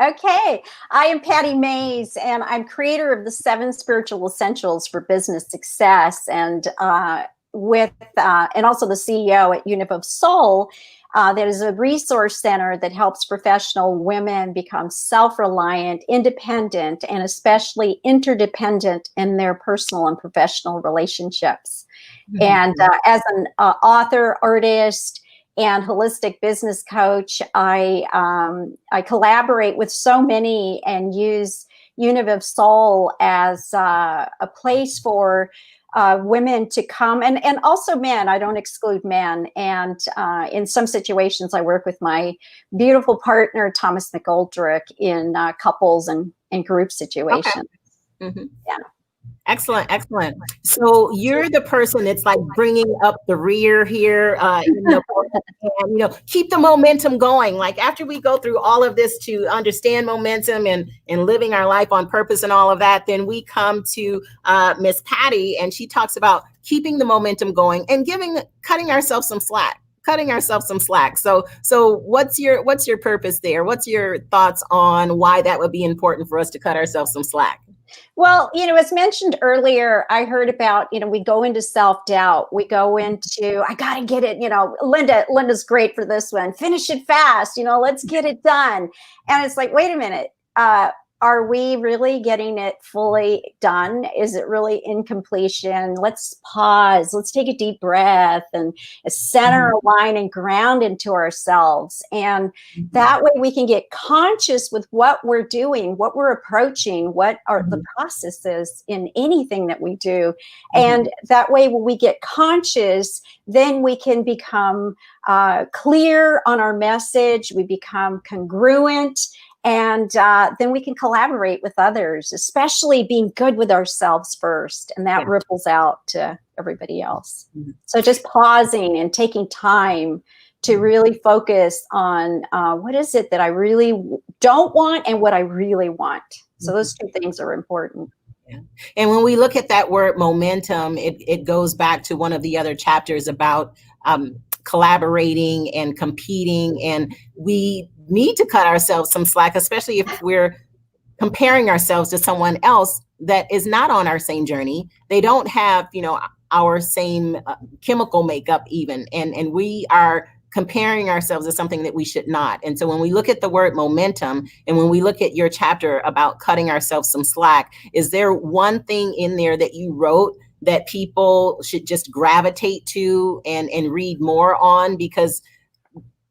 Okay, I am Patty Mays, and I'm creator of the 7 Spiritual Essentials for Business Success, and also the CEO at Unif of Soul. That is a resource center that helps professional women become self-reliant, independent, and especially interdependent in their personal and professional relationships. Mm-hmm. And as an author, artist, and holistic business coach, I collaborate with so many and use Unif of Soul as a place for women to come, and also men. I don't exclude men. And in some situations, I work with my beautiful partner, Thomas McGoldrick, in couples and group situations. Okay. Mm-hmm. Yeah. Excellent. So you're the person that's like bringing up the rear here, and, keep the momentum going. Like after we go through all of this to understand momentum and living our life on purpose and all of that, then we come to Miss Patty, and she talks about keeping the momentum going and cutting ourselves some slack. So what's your purpose there? What's your thoughts on why that would be important for us to cut ourselves some slack? Well, as mentioned earlier, I heard about, we go into self-doubt. We go into, I got to get it, Lynda's great for this one. Finish it fast, let's get it done. And it's like, wait a minute. Are we really getting it fully done? Is it really in completion? Let's pause. Let's take a deep breath and center, align, and ground into ourselves. And that way we can get conscious with what we're doing, what we're approaching, what are the processes in anything that we do. And that way, when we get conscious, then we can become clear on our message. We become congruent. And then we can collaborate with others, especially being good with ourselves first. And that ripples out to everybody else. Mm-hmm. So just pausing and taking time to really focus on what is it that I really don't want and what I really want. So those two things are important. Yeah. And when we look at that word momentum, it goes back to one of the other chapters about collaborating and competing. And we need to cut ourselves some slack, especially if we're comparing ourselves to someone else that is not on our same journey. They don't have, our same chemical makeup even. And we are comparing ourselves to something that we should not. And so when we look at the word momentum, and when we look at your chapter about cutting ourselves some slack, is there one thing in there that you wrote that people should just gravitate to and read more on? Because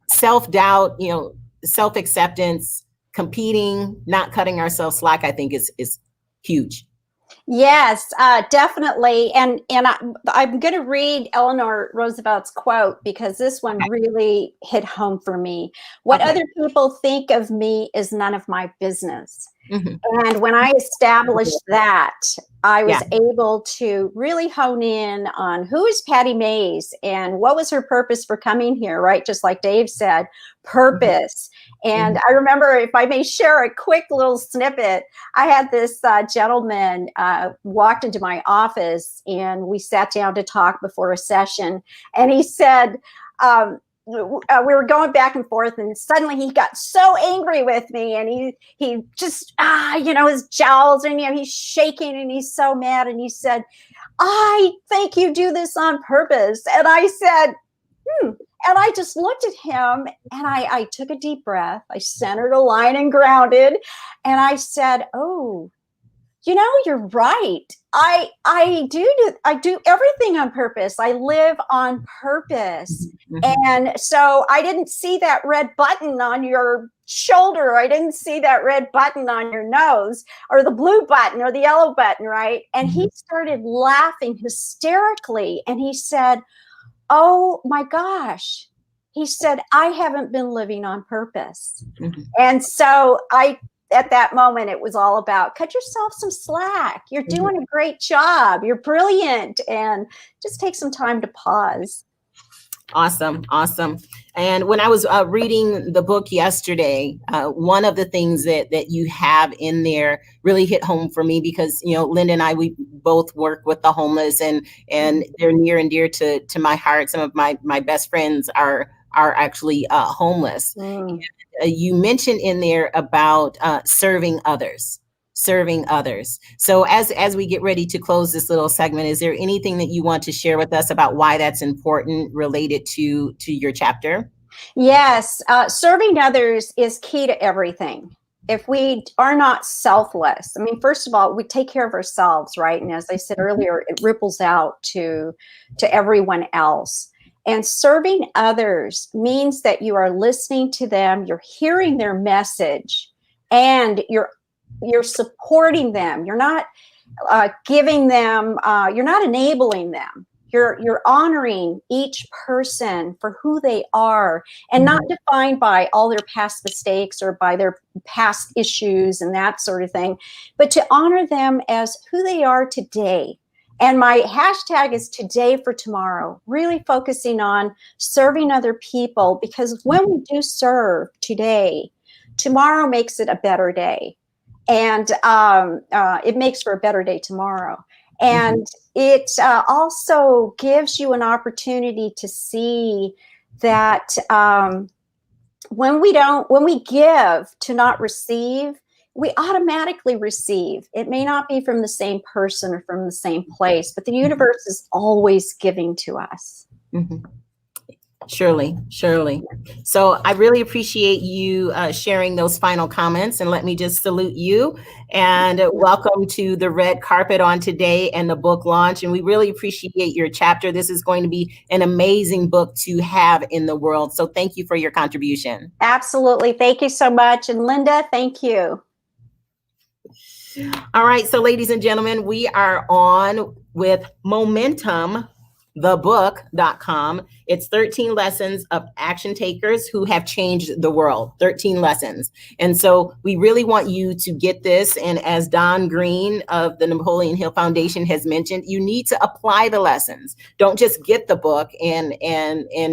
self-doubt, self-acceptance, competing, not cutting ourselves slack, I think is huge. Yes, definitely. And I'm going to read Eleanor Roosevelt's quote because this one really hit home for me. What other people think of me is none of my business. And when I established that, I was able to really hone in on who is Patty Mays and what was her purpose for coming here, right? Just like Dave said, purpose. And I remember, if I may share a quick little snippet, I had this gentleman walked into my office and we sat down to talk before a session. And he said, we were going back and forth, and suddenly he got so angry with me, and he just his jowls, and he's shaking, and he's so mad, and he said, "I think you do this on purpose." And I said, and I just looked at him, and I took a deep breath. I centered, aligned, and grounded, and I said, "Oh, you're right. I do everything on purpose. I live on purpose." And so I didn't see that red button on your shoulder. I didn't see that red button on your nose, or the blue button or the yellow button, right? And he started laughing hysterically, and he said, "Oh my gosh." He said, "I haven't been living on purpose." And so at that moment, it was all about cut yourself some slack. You're doing a great job. You're brilliant. And just take some time to pause. Awesome. And when I was reading the book yesterday, one of the things that you have in there really hit home for me because, Lynda and I, we both work with the homeless, and they're near and dear to my heart. Some of my best friends are actually homeless. You mentioned in there about serving others. So as we get ready to close this little segment, is there anything that you want to share with us about why that's important related to your chapter? Yes, serving others is key to everything. If we are not selfless, first of all, we take care of ourselves, right? And as I said earlier, it ripples out to everyone else. And serving others means that you are listening to them, you're hearing their message, and you're supporting them. You're not giving them, you're not enabling them. You're honoring each person for who they are, and not defined by all their past mistakes or by their past issues and that sort of thing, but to honor them as who they are today. And my hashtag is Today for Tomorrow, really focusing on serving other people, because when we do serve today, tomorrow makes it a better day. And it makes for a better day tomorrow. And it also gives you an opportunity to see that when we give to not receive, we automatically receive. It may not be from the same person or from the same place, but the universe is always giving to us. Surely. So I really appreciate you sharing those final comments, and let me just salute you and welcome to the red carpet on today and the book launch. And we really appreciate your chapter. This is going to be an amazing book to have in the world. So thank you for your contribution. Absolutely. Thank you so much. And Lynda, thank you. All right. So ladies and gentlemen, we are on with Momentum, thebook.com. It's 13 lessons of action takers who have changed the world, 13 lessons. And so we really want you to get this. And as Don Green of the Napoleon Hill Foundation has mentioned, you need to apply the lessons. Don't just get the book and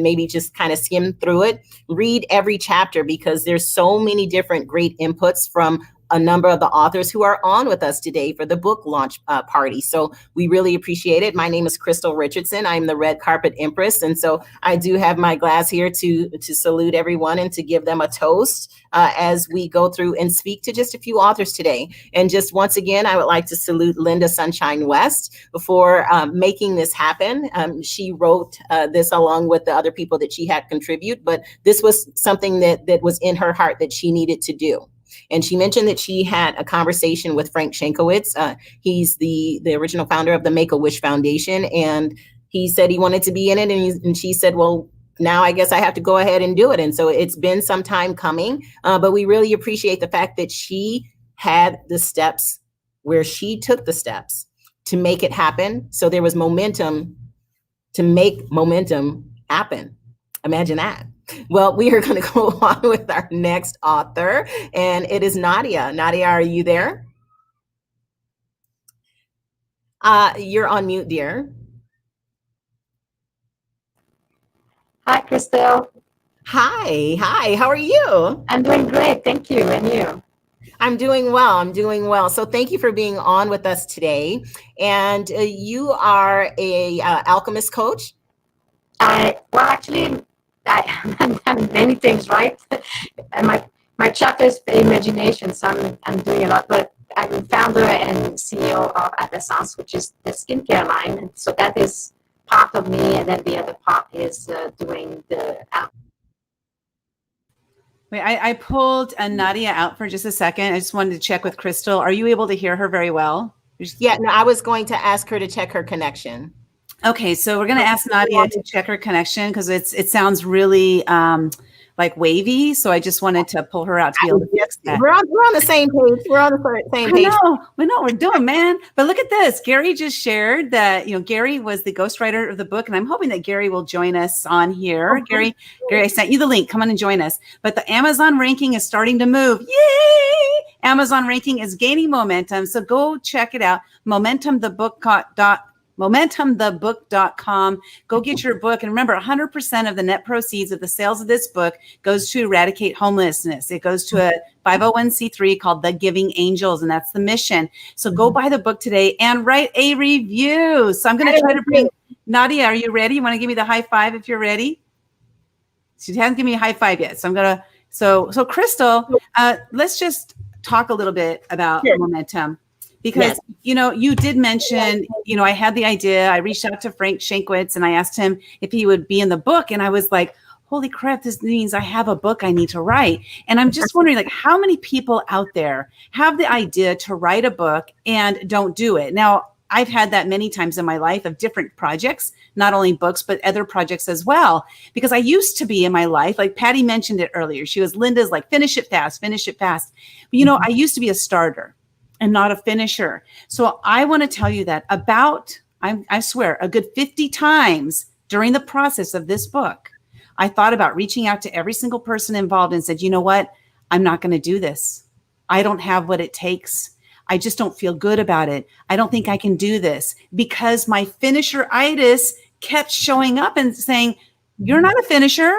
maybe just kind of skim through it. Read every chapter, because there's so many different great inputs from a number of the authors who are on with us today for the book launch party. So we really appreciate it. My name is Krystylle Richardson. I'm the Red Carpet Empress. And so I do have my glass here to salute everyone and to give them a toast as we go through and speak to just a few authors today. And just once again, I would like to salute Lynda Sunshine West for making this happen. She wrote this along with the other people that she had contribute, but this was something that was in her heart that she needed to do. And she mentioned that she had a conversation with Frank Shankowitz. He's the original founder of the Make-A-Wish Foundation. And he said he wanted to be in it. And she said, well, now I guess I have to go ahead and do it. And so it's been some time coming, but we really appreciate the fact that she had the steps where she took the steps to make it happen. So there was momentum to make momentum happen. Imagine that. Well, we are going to go on with our next author, and it is Nadia. Nadia, are you there? You're on mute, dear. Hi, Krystylle. Hi. How are you? I'm doing great. Thank you. And you? I'm doing well. So thank you for being on with us today. And you are a alchemist coach. Actually, I'm many things, right? And my chapter is imagination, so I'm doing a lot. But I'm the founder and CEO of Essence, which is the skincare line. And so that is part of me, and then the other part is doing the Wait, I pulled Nadia out for just a second. I just wanted to check with Krystylle. Are you able to hear her very well? Yeah, no, I was going to ask her to check her connection. Okay, so we're going to ask Nadia to check her connection because it sounds really like wavy. So I just wanted to pull her out to be able to fix that. We're on the same page. We're on the same page. We know we're doing, man. But look at this. Gary just shared that, Gary was the ghostwriter of the book, and I'm hoping that Gary will join us on here. Okay. Gary, I sent you the link. Come on and join us. But the Amazon ranking is starting to move. Yay! Amazon ranking is gaining momentum. So go check it out. Momentumthebook.com. Go get your book. And remember, 100% of the net proceeds of the sales of this book goes to eradicate homelessness. It goes to a 501c3 called The Giving Angels, and that's the mission. So go buy the book today and write a review. So I'm going to try to bring Nadia. Are you ready? You want to give me the high five if you're ready? She hasn't given me a high five yet. So I'm going to, so Krystylle, let's just talk a little bit about momentum. Because, you did mention, I had the idea. I reached out to Frank Shankwitz and I asked him if he would be in the book. And I was like, holy crap, this means I have a book I need to write. And I'm just wondering, like, how many people out there have the idea to write a book and don't do it? Now, I've had that many times in my life of different projects, not only books, but other projects as well. Because I used to be in my life, like Patty mentioned it earlier. She was Linda's like, finish it fast. But, I used to be a starter and not a finisher. So I want to tell you that I swear, a good 50 times during the process of this book, I thought about reaching out to every single person involved and said, you know what? I'm not going to do this. I don't have what it takes. I just don't feel good about it. I don't think I can do this because my finisher-itis kept showing up and saying, you're not a finisher.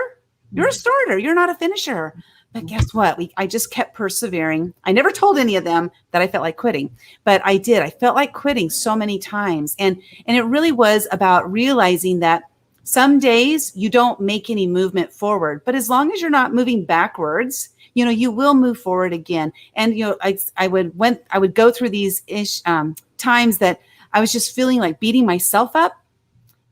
You're a starter. You're not a finisher. But guess what? I just kept persevering. I never told any of them that I felt like quitting, but I did. I felt like quitting so many times. And it really was about realizing that some days you don't make any movement forward, but as long as you're not moving backwards, you will move forward again. And, I would go through these times that I was just feeling like beating myself up.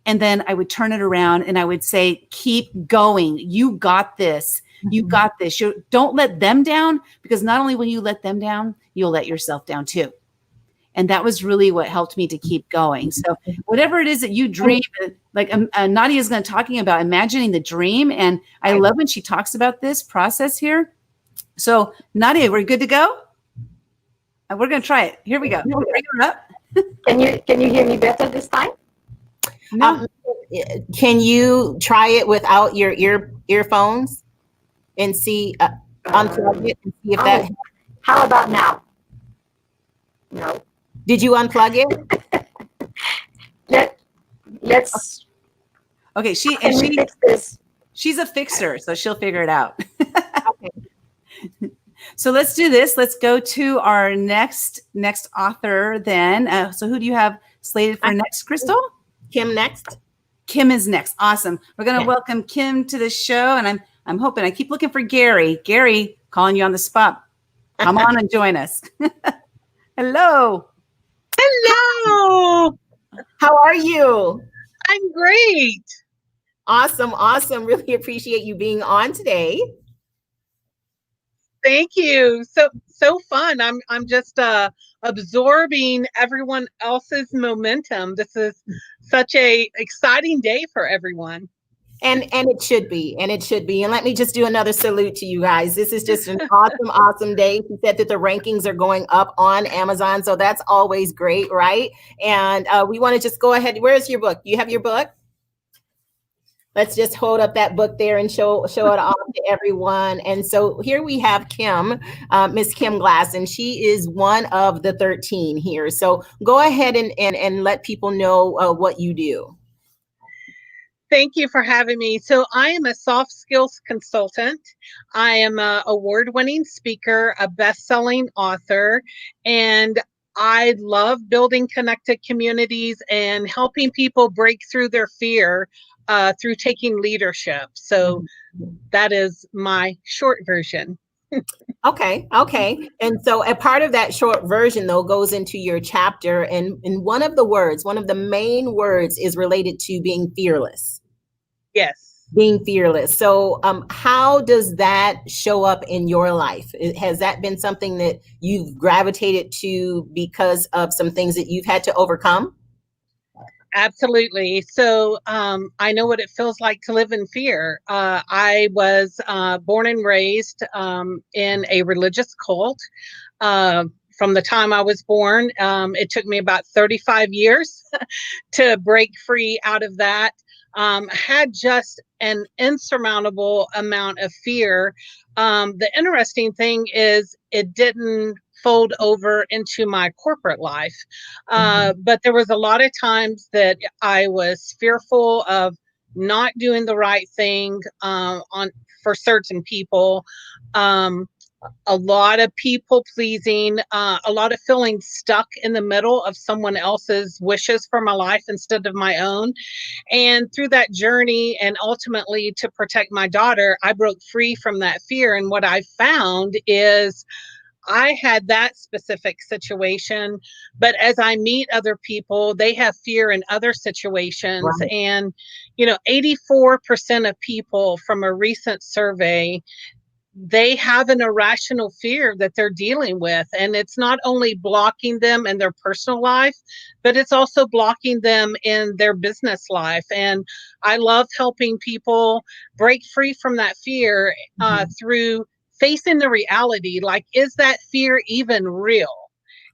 And then I would turn it around and I would say, keep going. You got this. You got this. Don't let them down, because not only will you let them down, you'll let yourself down too. And that was really what helped me to keep going. So whatever it is that you dream, like Nadia is going to talking about imagining the dream. And I love when she talks about this process here. So Nadia, we're good to go? We're going to try it. Here we go. Bring her up. Can you hear me better this time? No. Can you try it without your earphones and see, unplug it and see if that. How about now? No. Did you unplug it? Let's. Okay, fix this. She's a fixer, so she'll figure it out. Okay. So let's do this. Let's go to our next author then. So who do you have slated for next, Krystylle? Kim next. Kim is next. Awesome. We're going to welcome Kim to the show, and I'm hoping. I keep looking for Gary. Gary, calling you on the spot. Come on and join us. Hello. Hello. How are you? I'm great. Awesome. Really appreciate you being on today. Thank you. So fun. I'm just absorbing everyone else's momentum. This is such a exciting day for everyone. And it should be, and it should be. And let me just do another salute to you guys. This is just an awesome, awesome day. He said that the rankings are going up on Amazon, so that's always great, right? And we want to just go ahead. Where's your book? You have your book? Let's just hold up that book there and show it off to everyone. And so here we have Kim, Miss Kim Glass, and she is one of the 13 here. So go ahead and let people know what you do. Thank you for having me. So I am a soft skills consultant. I am an award-winning speaker, a best-selling author, and I love building connected communities and helping people break through their fear through taking leadership. So that is my short version. Okay. And so a part of that short version, though, goes into your chapter. And one of the main words is related to being fearless. Yes. Being fearless. So how does that show up in your life? Has that been something that you've gravitated to because of some things that you've had to overcome? Absolutely. So I know what it feels like to live in fear. I was born and raised in a religious cult. From the time I was born, it took me about 35 years to break free out of that. Had just an insurmountable amount of fear. The interesting thing is it didn't fold over into my corporate life. But there was a lot of times that I was fearful of not doing the right thing for certain people. A lot of people pleasing, a lot of feeling stuck in the middle of someone else's wishes for my life instead of my own. And through that journey and ultimately to protect my daughter, I broke free from that fear. And what I found is I had that specific situation, but as I meet other people, they have fear in other situations. Right. And, 84% of people from a recent survey, they have an irrational fear that they're dealing with. And it's not only blocking them in their personal life, but it's also blocking them in their business life. And I love helping people break free from that fear through facing the reality. Like, is that fear even real?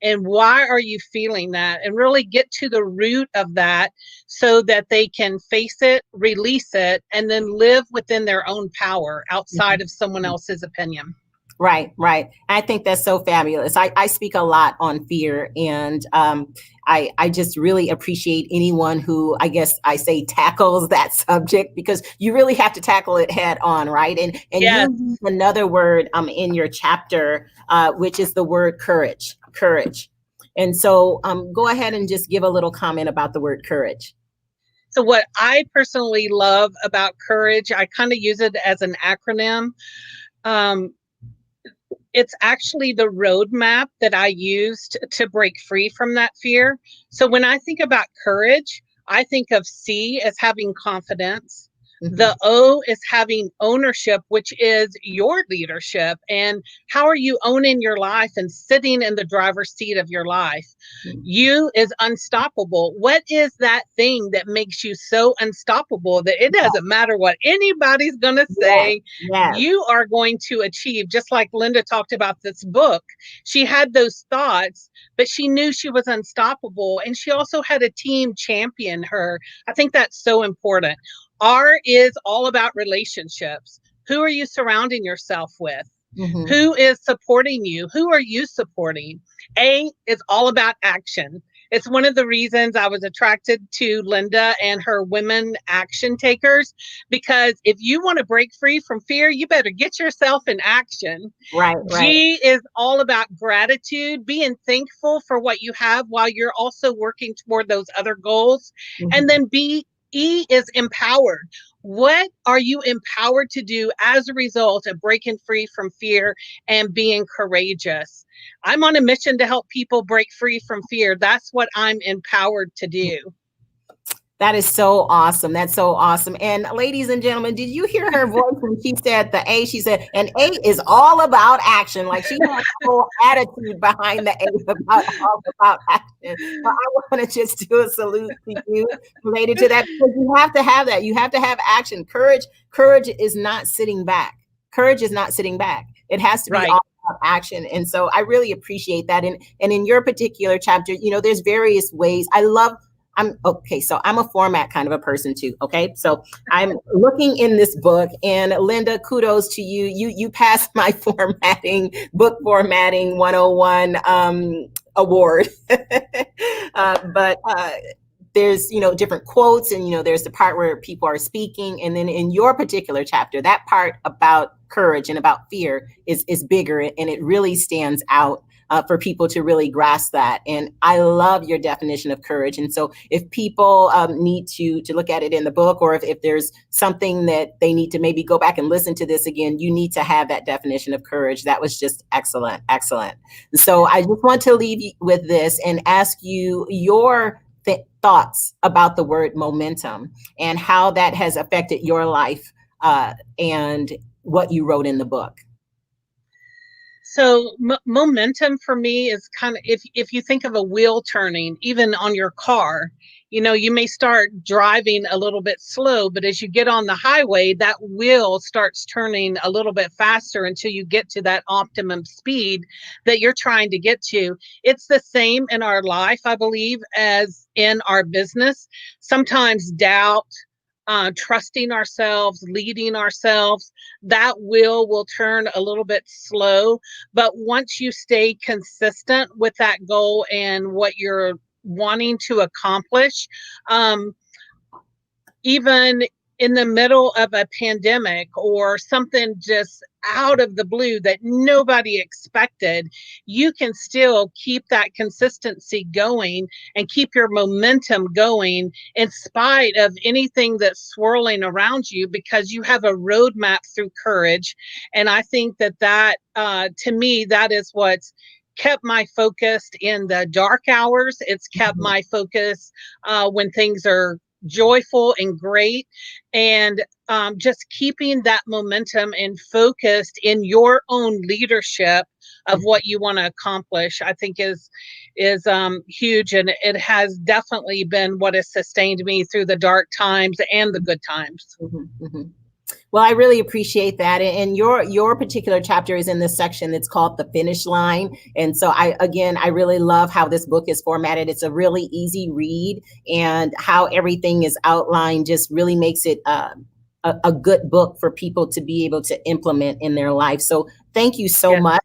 And why are you feeling that? And really get to the root of that so that they can face it, release it, and then live within their own power outside of someone else's opinion. Right. I think that's so fabulous. I speak a lot on fear, and I just really appreciate anyone who, I guess I say, tackles that subject, because you really have to tackle it head on, right? And yes. You use another word in your chapter, which is the word courage. And so go ahead and just give a little comment about the word courage. So what I personally love about courage, I kind of use it as an acronym. It's actually the roadmap that I used to break free from that fear. So when I think about courage, I think of C as having confidence. The O is having ownership, which is your leadership. And how are you owning your life and sitting in the driver's seat of your life? U is unstoppable. What is that thing that makes you so unstoppable that it doesn't matter what anybody's going to say, you are going to achieve? Just like Lynda talked about this book, she had those thoughts, but she knew she was unstoppable. And she also had a team champion her. I think that's so important. R is all about relationships. Who are you surrounding yourself with? Who is supporting you? Who are you supporting? A is all about action. It's one of the reasons I was attracted to Lynda and her women action takers, because if you want to break free from fear, you better get yourself in action. Right. G is all about gratitude, being thankful for what you have while you're also working toward those other goals. And then E is empowered. What are you empowered to do as a result of breaking free from fear and being courageous? I'm on a mission to help people break free from fear. That's what I'm empowered to do. That is so awesome. That's so awesome. And ladies and gentlemen, did you hear her voice when she said the A? She said, and A is all about action. Like she has a whole attitude behind the A about all about action. So I want to just do a salute to you related to that, because you have to have that. You have to have action. Courage is not sitting back. Courage is not sitting back. It has to be all about action. And so I really appreciate that. And in your particular chapter, you know, there's various ways. So I'm a format kind of a person too. Okay. So I'm looking in this book, and Lynda, kudos to you. You passed my book formatting 101 award. But there's, you know, different quotes, and, you know, there's the part where people are speaking. And then in your particular chapter, that part about courage and about fear is bigger, and it really stands out for people to really grasp that. And I love your definition of courage. And so if people need to look at it in the book, or if there's something that they need to maybe go back and listen to this again, you need to have that definition of courage. That was just excellent. Excellent. So I just want to leave you with this and ask you your thoughts about the word momentum and how that has affected your life and what you wrote in the book. So momentum for me is kind of, if you think of a wheel turning, even on your car, you know, you may start driving a little bit slow, but as you get on the highway, that wheel starts turning a little bit faster until you get to that optimum speed that you're trying to get to. It's the same in our life, I believe, as in our business. Sometimes doubt, trusting ourselves, leading ourselves, that will turn a little bit slow. But once you stay consistent with that goal and what you're wanting to accomplish, even in the middle of a pandemic or something just out of the blue that nobody expected, you can still keep that consistency going and keep your momentum going in spite of anything that's swirling around you, because you have a roadmap through courage. And I think that to me, that is what's kept my focus in the dark hours. It's kept my focus when things are joyful and great, and just keeping that momentum and focused in your own leadership of what you want to accomplish, I think is huge. And it has definitely been what has sustained me through the dark times and the good times. Mm-hmm, mm-hmm. Well, I really appreciate that. And your particular chapter is in this section that's called The Finish Line. And so I really love how this book is formatted. It's a really easy read, and how everything is outlined just really makes it a good book for people to be able to implement in their life. So thank you so much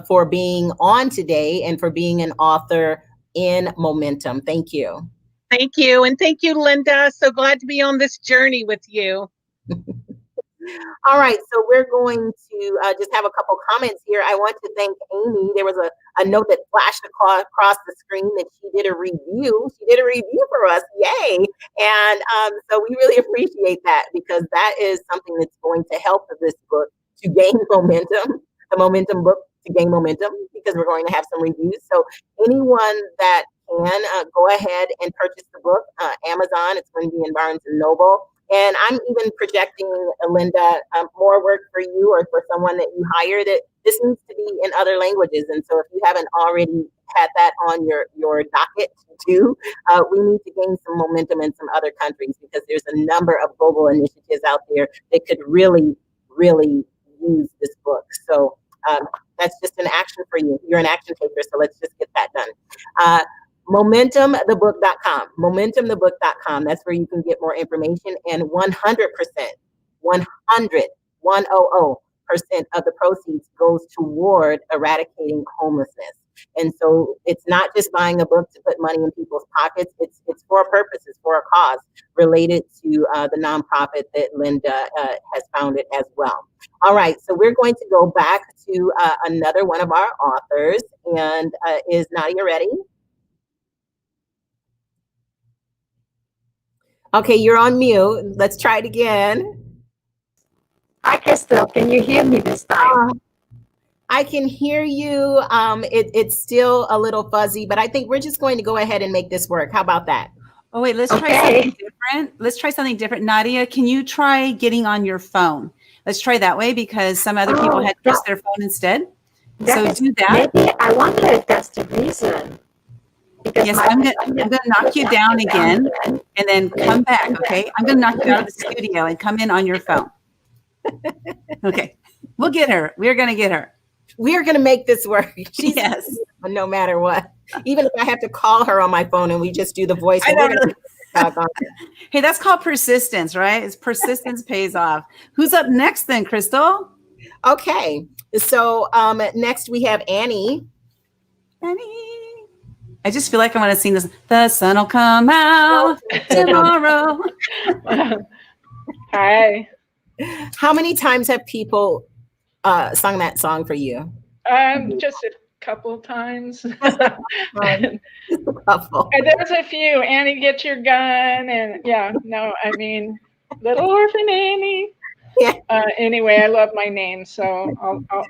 for being on today and for being an author in Momentum. Thank you. Thank you. And thank you, Lynda. So glad to be on this journey with you. All right, so we're going to just have a couple comments here. I want to thank Amy. There was a note that flashed across the screen that she did a review. She did a review for us, yay! And so we really appreciate that, because that is something that's going to help this book to gain momentum, the momentum book to gain momentum, because we're going to have some reviews. So anyone that can, go ahead and purchase the book, Amazon, it's going to be in Barnes & Noble. And I'm even projecting, Lynda, more work for you or for someone that you hire, that this needs to be in other languages. And so if you haven't already had that on your docket to do, we need to gain some momentum in some other countries, because there's a number of global initiatives out there that could really, really use this book. So that's just an action for you. You're an action taker, so let's just get that done. MomentumTheBook.com. MomentumTheBook.com. That's where you can get more information. And 100% of the proceeds goes toward eradicating homelessness. And so it's not just buying a book to put money in people's pockets. It's for a purpose. It's for a cause related to the nonprofit that Lynda has founded as well. All right, so we're going to go back to another one of our authors. And is Nadia ready? Okay, you're on mute. Let's try it again. Hi, Krystylle. Can you hear me this time? I can hear you. It's still a little fuzzy, but I think we're just going to go ahead and make this work. How about that? Oh, wait, let's try something different. Let's try something different. Nadia, can you try getting on your phone? Let's try that way because some other people had to use their phone instead. So do that. Maybe I wonder if that's the reason. Because yes, I'm gonna knock you down again and then come back. Okay, I'm gonna knock you out of the studio and come in on your phone. Okay, we'll get her. We're gonna get her. We are gonna make this work. She's yes, no matter what. Even if I have to call her on my phone and we just do the voice. I know. Hey, that's called persistence, right? It's persistence pays off. Who's up next then, Krystylle? Okay, so next we have Annie. Annie. I just feel like I want to sing this. The sun will come out tomorrow. Hi. How many times have people sung that song for you? Just a couple times. Just a couple. And there's a few. Annie, get your gun, and yeah, no, I mean, little orphan Annie. Yeah. Anyway, I love my name, so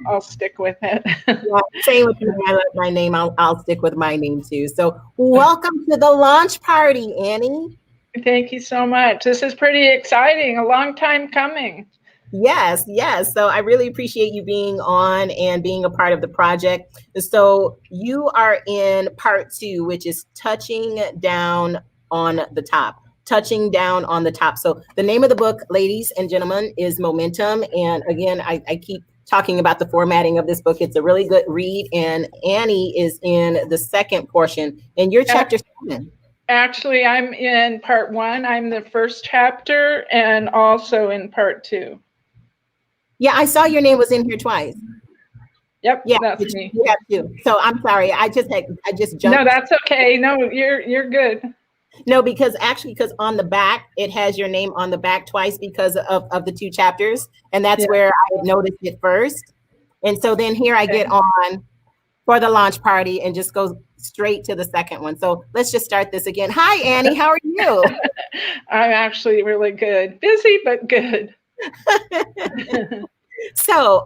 I'll stick with it. Yeah, same with me. I love my name. I'll stick with my name too. So welcome to the launch party, Annie. Thank you so much. This is pretty exciting. A long time coming. Yes, yes. So I really appreciate you being on and being a part of the project. So you are in part 2, which is touching down on the top. Touching down on the top. So the name of the book, ladies and gentlemen, is Momentum. And again, I keep talking about the formatting of this book. It's a really good read. And Annie is in the second portion. And you're chapter 7. Actually, I'm in part 1. I'm the first chapter and also in part 2. Yeah, I saw your name was in here twice. Yep, yeah, that's me. You have to. So I'm sorry. I just jumped. No, that's okay. No, you're good. No, because on the back, it has your name on the back twice because of the 2 chapters. And that's where I noticed it first. And so then here I get on for the launch party and just go straight to the second one. So let's just start this again. Hi, Annie. How are you? I'm actually really good. Busy, but good. So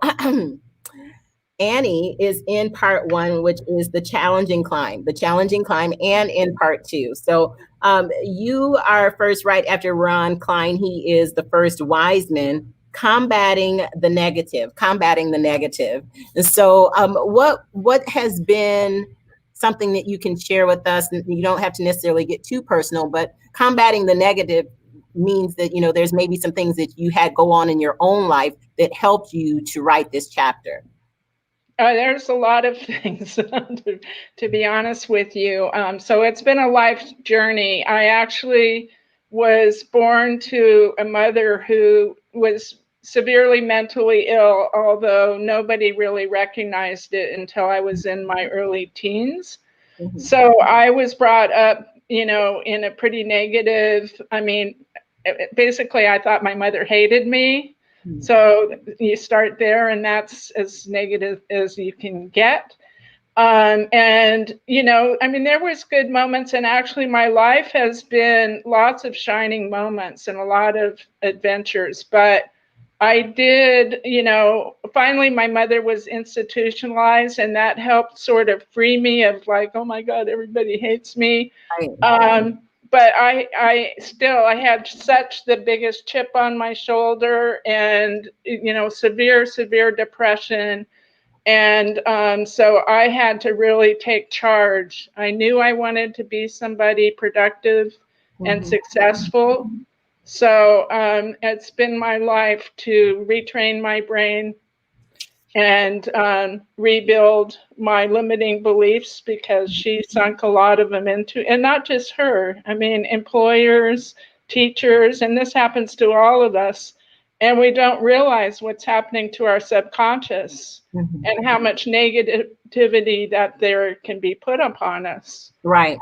Annie is in part 1, which is the challenging climb, and in part 2. So you are first right after Ron Klein. He is the first wise man combating the negative. And so what has been something that you can share with us? And you don't have to necessarily get too personal, but combating the negative means that, there's maybe some things that you had go on in your own life that helped you to write this chapter. There's a lot of things, to be honest with you. So it's been a life journey. I actually was born to a mother who was severely mentally ill, although nobody really recognized it until I was in my early teens. Mm-hmm. So I was brought up, in a pretty negative, basically I thought my mother hated me. So you start there, and that's as negative as you can get. And, there was good moments, and actually my life has been lots of shining moments and a lot of adventures. But I did, finally my mother was institutionalized, and that helped sort of free me of like, oh my God, everybody hates me. Right. But I had such the biggest chip on my shoulder, and, severe depression. And so I had to really take charge. I knew I wanted to be somebody productive and successful. So it's been my life to retrain my brain and rebuild my limiting beliefs, because she sunk a lot of them into, and not just her, employers, teachers, and this happens to all of us. And we don't realize what's happening to our subconscious and how much negativity that there can be put upon us. Right.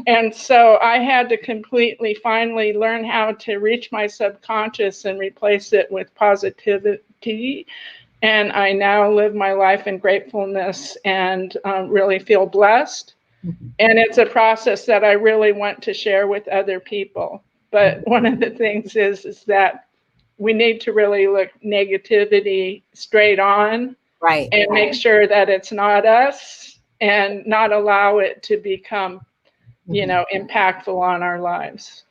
And so I had to finally learn how to reach my subconscious and replace it with positivity. And I now live my life in gratefulness and really feel blessed. And it's a process that I really want to share with other people. But one of the things is that we need to really look negativity straight on, right, and make sure that it's not us, and not allow it to become, impactful on our lives.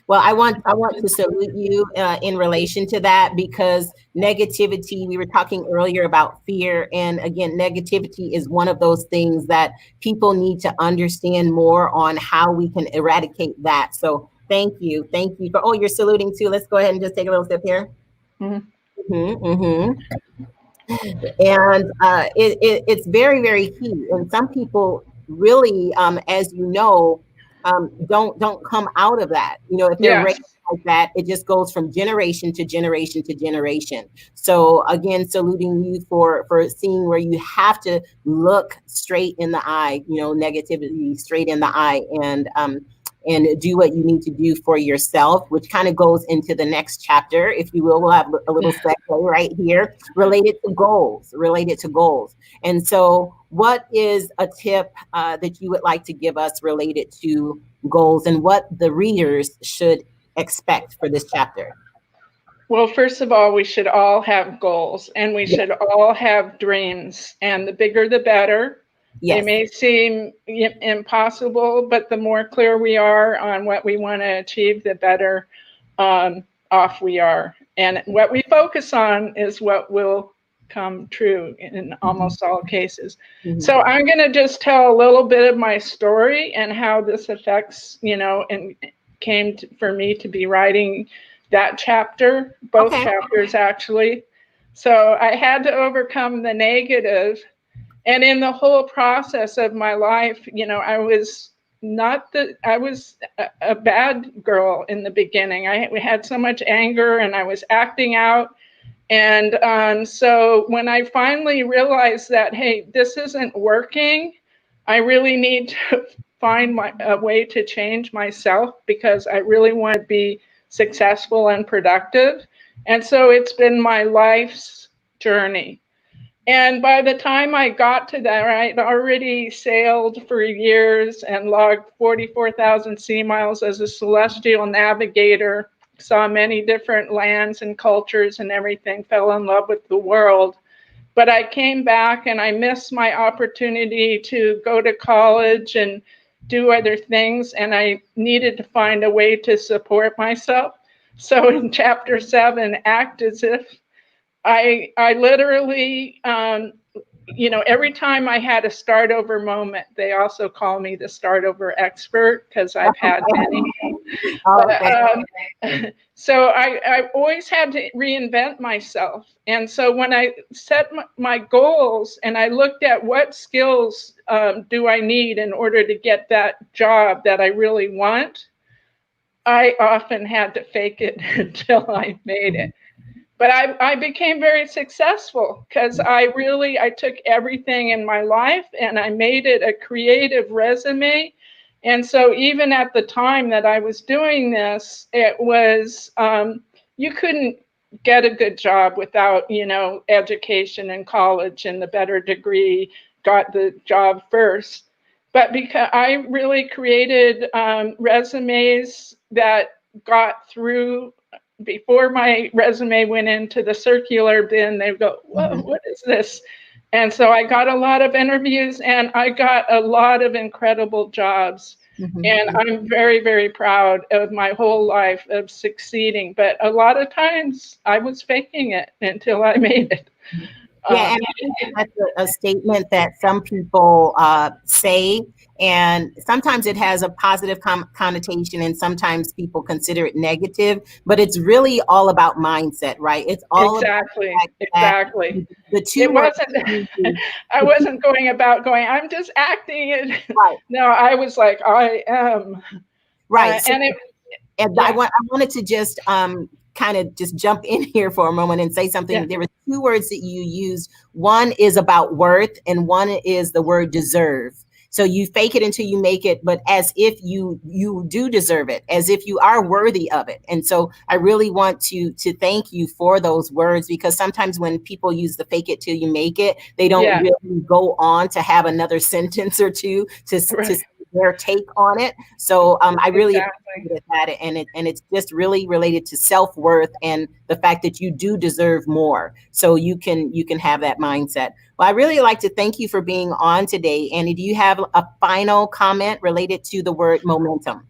Well, I want to salute you in relation to that, because negativity, we were talking earlier about fear. And again, negativity is one of those things that people need to understand more on how we can eradicate that. So thank you. Thank you for, oh, you're saluting too. Let's go ahead and just take a little step here. And it's very, very key. And some people really, as you know, don't come out of that. You know, if they're raised like that, it just goes from generation to generation to generation. So again, saluting you for seeing where you have to look straight in the eye, you know, negativity straight in the eye, and do what you need to do for yourself, which kind of goes into the next chapter, if you will. We'll have a little segue right here related to goals, And so what is a tip that you would like to give us related to goals, and what the readers should expect for this chapter? Well, first of all, we should all have goals, and we should all have dreams, and the bigger the better. They may seem impossible, but the more clear we are on what we want to achieve, the better off we are. And what we focus on is what will come true in almost all cases. So I'm going to just tell a little bit of my story and how this affects, you know, and came for me to be writing that chapter, both chapters actually. So I had to overcome the negative. And in the whole process of my life, you know, I was a bad girl in the beginning. We had so much anger, and I was acting out. And so when I finally realized that, hey, this isn't working, I really need to find a way to change myself, because I really want to be successful and productive. And so it's been my life's journey. And by the time I got to that, I'd already sailed for years and logged 44,000 sea miles as a celestial navigator, saw many different lands and cultures and everything, fell in love with the world. But I came back and I missed my opportunity to go to college and do other things, and I needed to find a way to support myself. So in chapter 7, act as if I literally, you know, every time I had a start over moment, they also call me the start over expert, because I've had many. So I always had to reinvent myself. And so when I set my goals and I looked at what skills do I need in order to get that job that I really want, I often had to fake it until I made it. But I became very successful, because I took everything in my life and I made it a creative resume. And so even at the time that I was doing this, it was, you couldn't get a good job without, you know, education in college, and the better degree got the job first. But because I really created resumes that got through. Before my resume went into the circular bin, they go, whoa, what is this? And so I got a lot of interviews, and I got a lot of incredible jobs. And I'm very, very proud of my whole life of succeeding. But a lot of times I was faking it until I made it. Yeah, and I think that's a statement that some people say, and sometimes it has a positive connotation, and sometimes people consider it negative, but it's really all about mindset, right? It's all exactly. The two it wasn't, I wasn't going, I'm just acting it. Right. No, I was like, I am. Right. So, and I wanted to just kind of just jump in here for a moment and say something. There were two words that you used. One is about worth, and one is the word deserve. So you fake it until you make it, but as if you do deserve it, as if you are worthy of it. And so I really want to thank you for those words, because sometimes when people use the fake it till you make it, they don't really go on to have another sentence or two to their take on it. So I really appreciate that, and it's just really related to self-worth and the fact that you do deserve more, so you can have that mindset. Well, I really like to thank you for being on today. Annie, do you have a final comment related to the word momentum?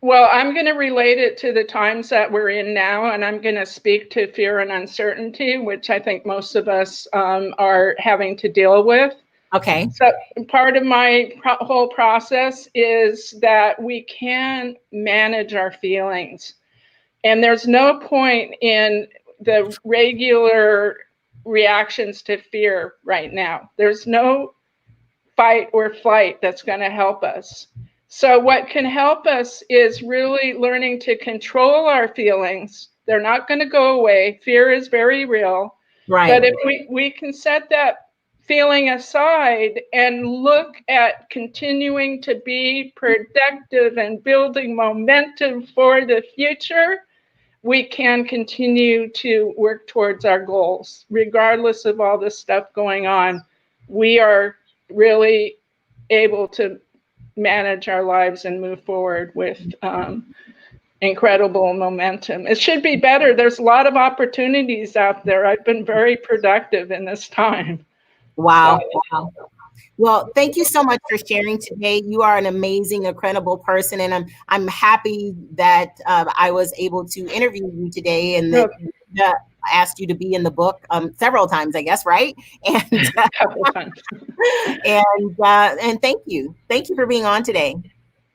Well, I'm going to relate it to the times that we're in now, and I'm going to speak to fear and uncertainty, which I think most of us are having to deal with. Okay. So part of my whole process is that we can manage our feelings. And there's no point in the regular reactions to fear right now. There's no fight or flight that's going to help us. So what can help us is really learning to control our feelings. They're not going to go away. Fear is very real. Right. But if we can set that feeling aside and look at continuing to be productive and building momentum for the future, we can continue to work towards our goals. Regardless of all this stuff going on, we are really able to manage our lives and move forward with incredible momentum. It should be better. There's a lot of opportunities out there. I've been very productive in this time. Wow. Wow. Well, thank you so much for sharing today. You are an amazing, incredible person, and I'm happy that I was able to interview you today, and that I asked you to be in the book several times, I guess, right? And couple times. And thank you for being on today.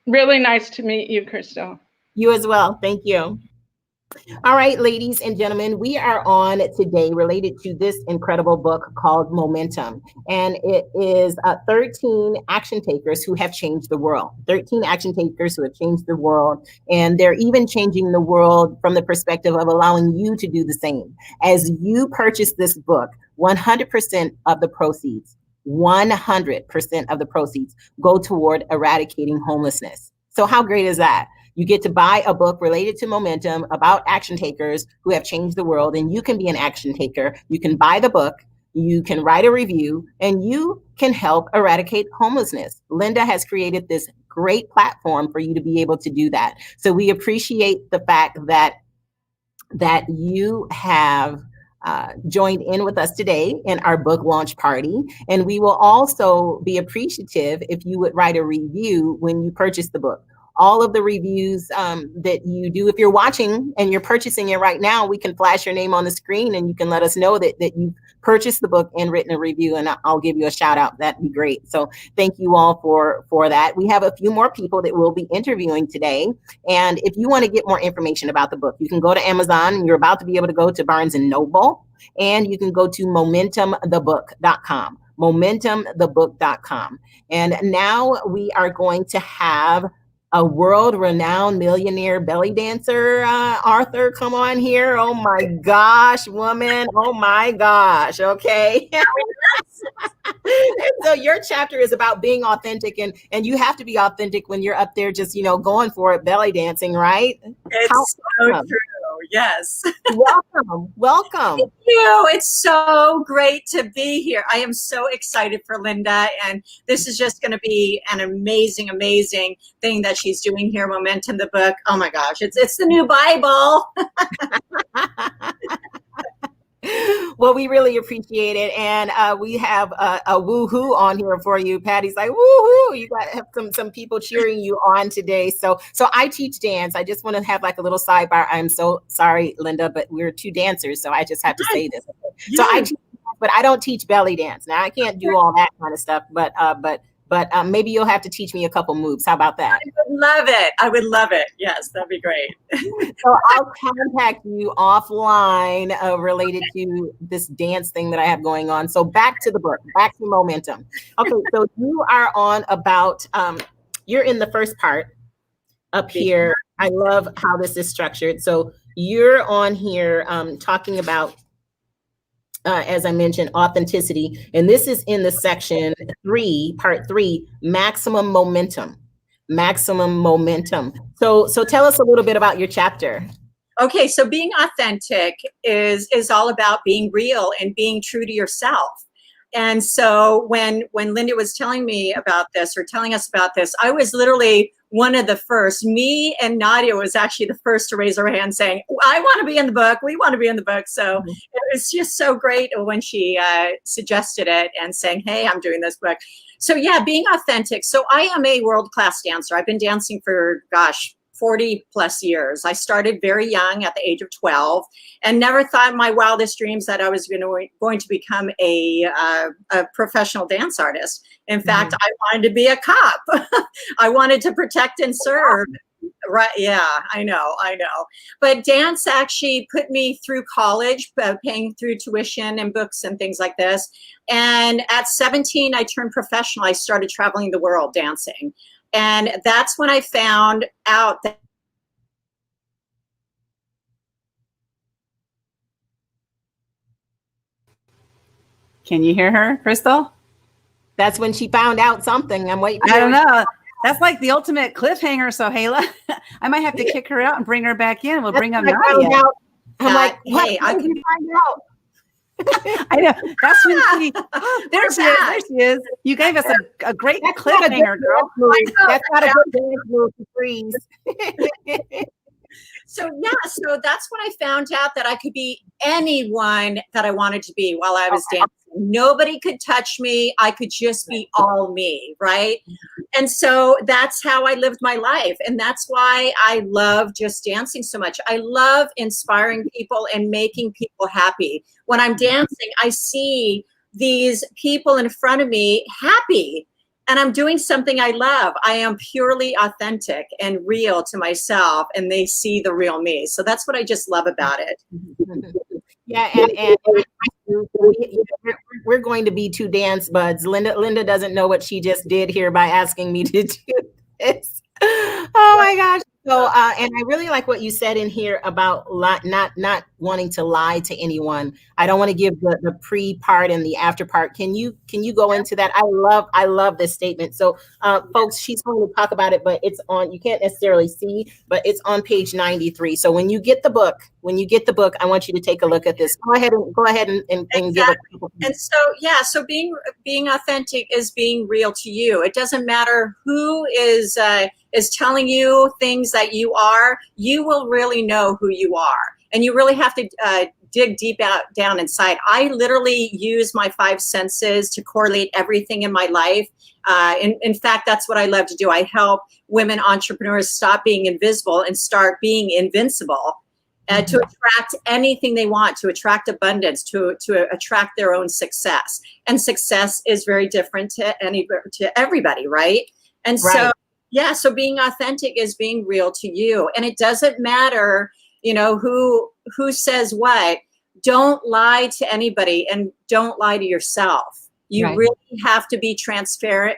Really nice to meet you, Krystylle. You as well. Thank you. All right, ladies and gentlemen, we are on today related to this incredible book called Momentum. And it is 13 action takers who have changed the world. 13 action takers who have changed the world. And they're even changing the world from the perspective of allowing you to do the same. As you purchase this book, 100% of the proceeds, 100% of the proceeds go toward eradicating homelessness. So how great is that? You get to buy a book related to momentum about action takers who have changed the world, and you can be an action taker. You can buy the book, you can write a review, and you can help eradicate homelessness. Lynda has created this great platform for you to be able to do that. So we appreciate the fact that you have joined in with us today in our book launch party. And we will also be appreciative if you would write a review when you purchase the book. All of the reviews that you do, if you're watching and you're purchasing it right now, we can flash your name on the screen and you can let us know that you purchased the book and written a review, and I'll give you a shout out. That'd be great. So thank you all for that. We have a few more people that we'll be interviewing today. And if you want to get more information about the book, you can go to Amazon. You're about to be able to go to Barnes & Noble, and you can go to momentumthebook.com. momentumthebook.com. And now we are going to have a world-renowned millionaire belly dancer, Arthur, come on here. Oh my gosh, woman. Oh my gosh. Okay. So your chapter is about being authentic, and you have to be authentic when you're up there just, going for it, belly dancing, right? It's so true. Yes. Welcome. Thank you. It's so great to be here. I am so excited for Lynda, and this is just going to be an amazing, amazing thing that she's doing here. Momentum, the book. Oh my gosh, it's the new Bible. Well, we really appreciate it, and we have a woohoo on here for you. Patty's like, woohoo! You got to have some people cheering you on today. So I teach dance. I just want to have like a little sidebar. I'm so sorry, Lynda, but we're two dancers, so I just have to say this. So I teach, but I don't teach belly dance. Now I can't do all that kind of stuff, but maybe you'll have to teach me a couple moves. How about that? I would love it. I would love it. Yes, that'd be great. So I'll contact you offline related to this dance thing that I have going on. So back to the book, back to Momentum. Okay, so you are on about, you're in the first part up here. I love how this is structured. So you're on here talking about, as I mentioned, authenticity. And this is in the section 3, part 3, maximum momentum. Maximum momentum. So tell us a little bit about your chapter. Okay, so being authentic is all about being real and being true to yourself. And so when Lynda was telling me about this, or telling us about this, I was literally one of the first. Me and Nadia was actually the first to raise her hand saying, I want to be in the book. We want to be in the book. So it was just so great when she suggested it and saying, hey, I'm doing this book. So yeah, being authentic. So I am a world-class dancer. I've been dancing for, 40 40 plus years. I started very young at the age of 12 and never thought in my wildest dreams that I was going to become a professional dance artist. In fact, I wanted to be a cop. I wanted to protect and serve. Right. Yeah, I know. But dance actually put me through college, paying through tuition and books and things like this. And at 17, I turned professional. I started traveling the world dancing. And that's when I found out that Can you hear her, Krystylle? That's when she found out something. I'm waiting. I don't know. That's like the ultimate cliffhanger. So, Hayla, I might have to kick her out and bring her back in. We'll bring up Nadia. I'm like, what? Hey, I can find out. I know. That's when she. There she is. There she is. You gave us a great cliffhanger, girl. That's not a good dance move to freeze. So that's when I found out that I could be anyone that I wanted to be while I was dancing. Nobody could touch me. I could just be all me, right? And so that's how I lived my life. And that's why I love just dancing so much. I love inspiring people and making people happy. When I'm dancing, I see these people in front of me happy. And I'm doing something I love. I am purely authentic and real to myself, and they see the real me. So that's what I just love about it. Yeah, and we're going to be two dance buds. Lynda doesn't know what she just did here by asking me to do this. Oh my gosh. So, and I really like what you said in here about not wanting to lie to anyone. I don't want to give the pre part and the after part. Can you go into that? I love this statement. So, folks, she's going to talk about it, but it's on. You can't necessarily see, but it's on page 93. So when you get the book, I want you to take a look at this. Go ahead and give it. And so being authentic is being real to you. It doesn't matter who is telling you things that you are. You will really know who you are, and you really have to dig deep down inside. I literally use my 5 senses to correlate everything in my life. In fact, that's what I love to do. I help women entrepreneurs stop being invisible and start being invincible. To attract anything they want, to attract abundance, to attract their own success. And success is very different to everybody, right? And so, so being authentic is being real to you. And it doesn't matter, who says what. Don't lie to anybody, and don't lie to yourself. You really have to be transparent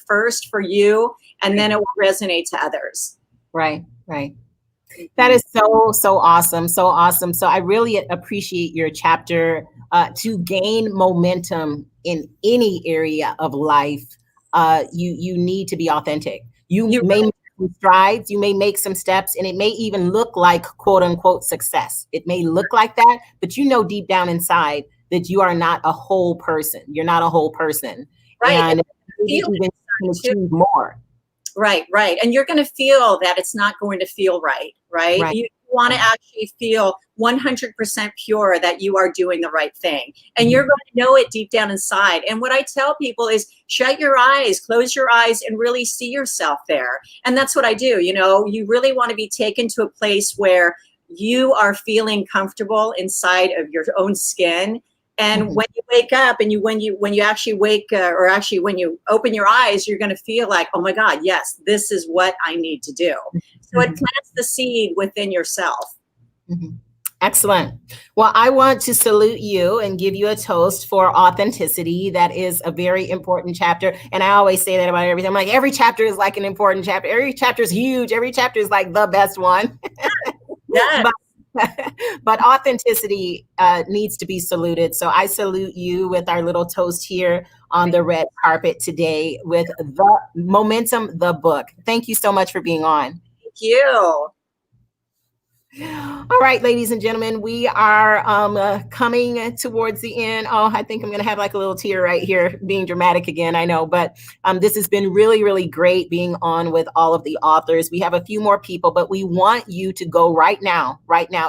first for you, and then it will resonate to others. Right. That is so awesome. So awesome. So I really appreciate your chapter. To gain momentum in any area of life, you need to be authentic. You may make some strides, you may make some steps, and it may even look like quote unquote success. It may look like that, but deep down inside that you are not a whole person. You're not a whole person. Right. And you can achieve more. Right. And you're going to feel that it's not going to feel right. You want to actually feel 100% pure that you are doing the right thing. And you're going to know it deep down inside. And what I tell people is shut your eyes, close your eyes, and really see yourself there. And that's what I do. You really want to be taken to a place where you are feeling comfortable inside of your own skin. And when you wake up and when you actually wake when you open your eyes, you're going to feel like, oh my God, yes, this is what I need to do. So it plants the seed within yourself. Excellent. Well, I want to salute you and give you a toast for authenticity. That is a very important chapter. And I always say that about everything. I'm like, every chapter is like an important chapter. Every chapter is huge. Every chapter is like the best one. Yes. But authenticity needs to be saluted. So I salute you with our little toast here on the red carpet today with the Momentum, the book. Thank you so much for being on. Thank you. All right, ladies and gentlemen, we are coming towards the end. Oh, I think I'm going to have like a little tear right here, being dramatic again, I know, but this has been really, really great being on with all of the authors. We have a few more people, but we want you to go right now,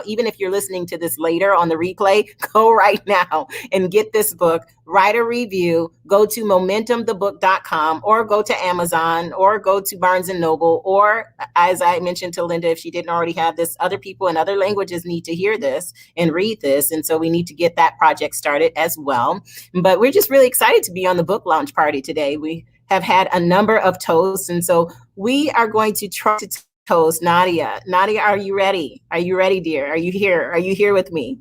even if you're listening to this later on the replay, go right now and get this book, write a review, go to momentumthebook.com or go to Amazon or go to Barnes & Noble, or as I mentioned to Lynda, if she didn't already have this, other people in other languages need to hear this and read this. And so we need to get that project started as well. But we're just really excited to be on the book launch party today. We have had a number of toasts. And so we are going to try to toast Nadia. Nadia, are you ready? Are you ready, dear? Are you here? Are you here with me?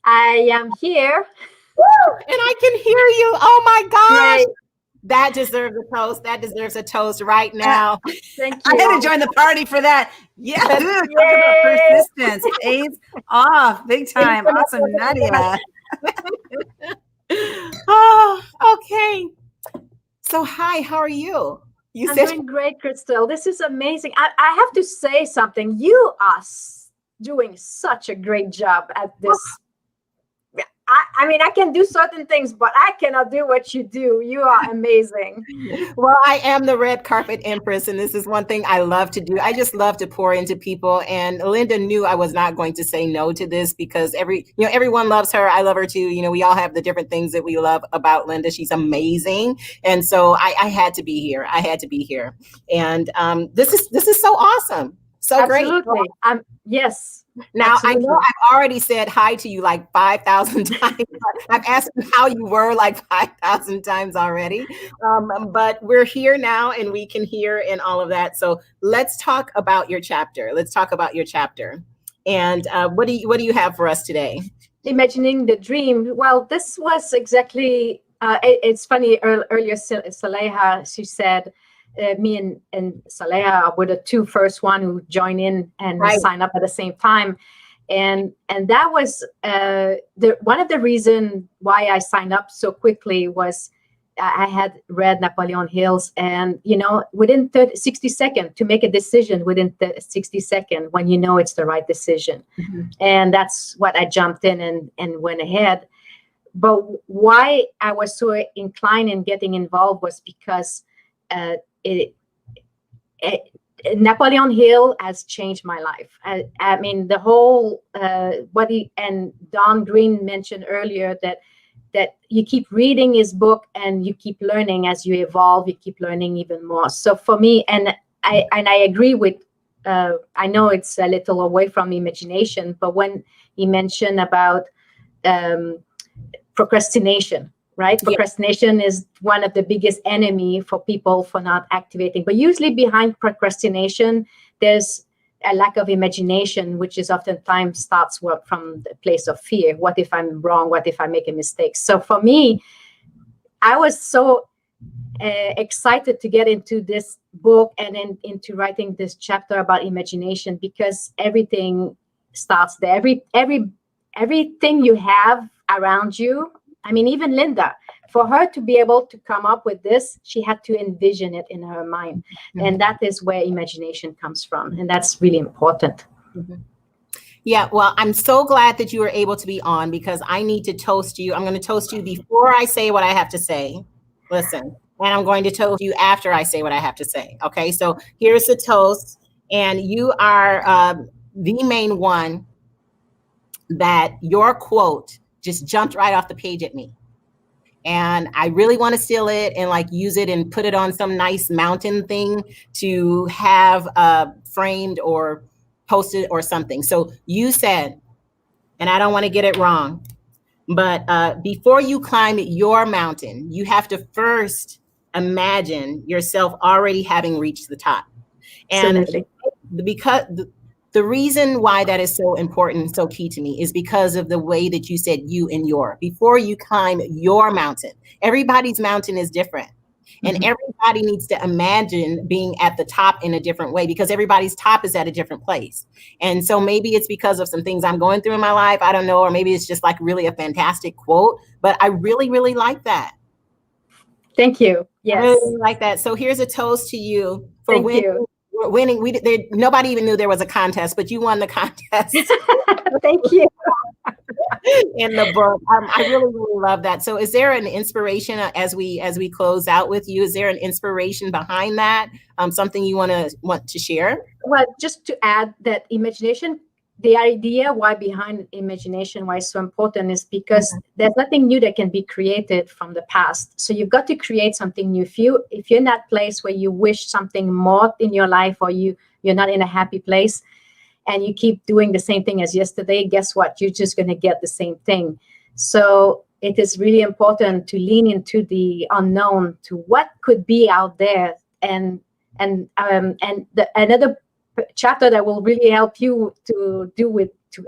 I am here. Woo! And I can hear you. Oh my gosh. Great. That deserves a toast. That deserves a toast right now. Thank you. I had to join the party for that. Yeah, dude, talk about persistence. Pays off big time. Awesome, Nadia. Oh, okay. So hi, how are you? I'm doing great, Krystylle. This is amazing. I have to say something. You are doing such a great job at this. I mean, I can do certain things, but I cannot do what you do. You are amazing. Well, I am the Red Carpet Empress, and this is one thing I love to do. I just love to pour into people. And Lynda knew I was not going to say no to this because everyone loves her. I love her too. You know, we all have the different things that we love about Lynda. She's amazing, and so I had to be here. I had to be here, and this is so awesome, so Absolutely. Great. Yes. Now, Absolutely. I know I've already said hi to you like 5,000 times. I've asked you how you were like 5,000 times already. But we're here now and we can hear and all of that. So let's talk about your chapter. And what do you have for us today? Imagining the dream. Well, this was exactly, it's funny, earlier Saleha, she said, me and Saleha were the two first one who joined in and signed up at the same time. And that was one of the reasons why I signed up so quickly was I had read Napoleon Hill's, and within 60 seconds to make a decision within 60 seconds when you know it's the right decision. Mm-hmm. And that's what I jumped in and went ahead. But why I was so inclined in getting involved was because Napoleon Hill has changed my life. I mean, the whole and Don Green mentioned earlier that you keep reading his book and you keep learning as you evolve. You keep learning even more. So for me, and I agree with. I know it's a little away from imagination, but when he mentioned about procrastination. Right? Procrastination is one of the biggest enemy for people for not activating. But usually behind procrastination, there's a lack of imagination, which is oftentimes starts from the place of fear. What if I'm wrong? What if I make a mistake? So for me, I was so excited to get into this book and then into writing this chapter about imagination because everything starts there. Everything you have around you. I mean, even Lynda, for her to be able to come up with this, she had to envision it in her mind. Mm-hmm. And that is where imagination comes from. And that's really important. Mm-hmm. Yeah, well, I'm so glad that you were able to be on because I need to toast you. I'm going to toast you before I say what I have to say. Listen, and I'm going to toast you after I say what I have to say. Okay, so here's the toast. And you are the main one that your quote just jumped right off the page at me. And I really want to steal it and like use it and put it on some nice mountain thing to have framed or posted or something. So you said, and I don't want to get it wrong, but before you climb your mountain, you have to first imagine yourself already having reached the top. And Absolutely. Because the reason why that is so important and so key to me is because of the way that you said you and your. Before you climb your mountain, everybody's mountain is different. And everybody needs to imagine being at the top in a different way because everybody's top is at a different place. And so maybe it's because of some things I'm going through in my life. I don't know. Or maybe it's just like really a fantastic quote. But I really, really like that. Thank you. Yes. I really like that. So here's a toast to you for winning. Nobody even knew there was a contest, but you won the contest. Thank you. In the book. I really, really love that. So is there an inspiration as we close out with you? Is there an inspiration behind that? Something you want to share? Well, just to add that imagination, the idea why behind imagination, why it's so important is because there's nothing new that can be created from the past. So you've got to create something new. If you're in that place where you wish something more in your life, or you're not in a happy place, and you keep doing the same thing as yesterday, guess what? You're just going to get the same thing. So it is really important to lean into the unknown, to what could be out there. And another chapter that will really help you to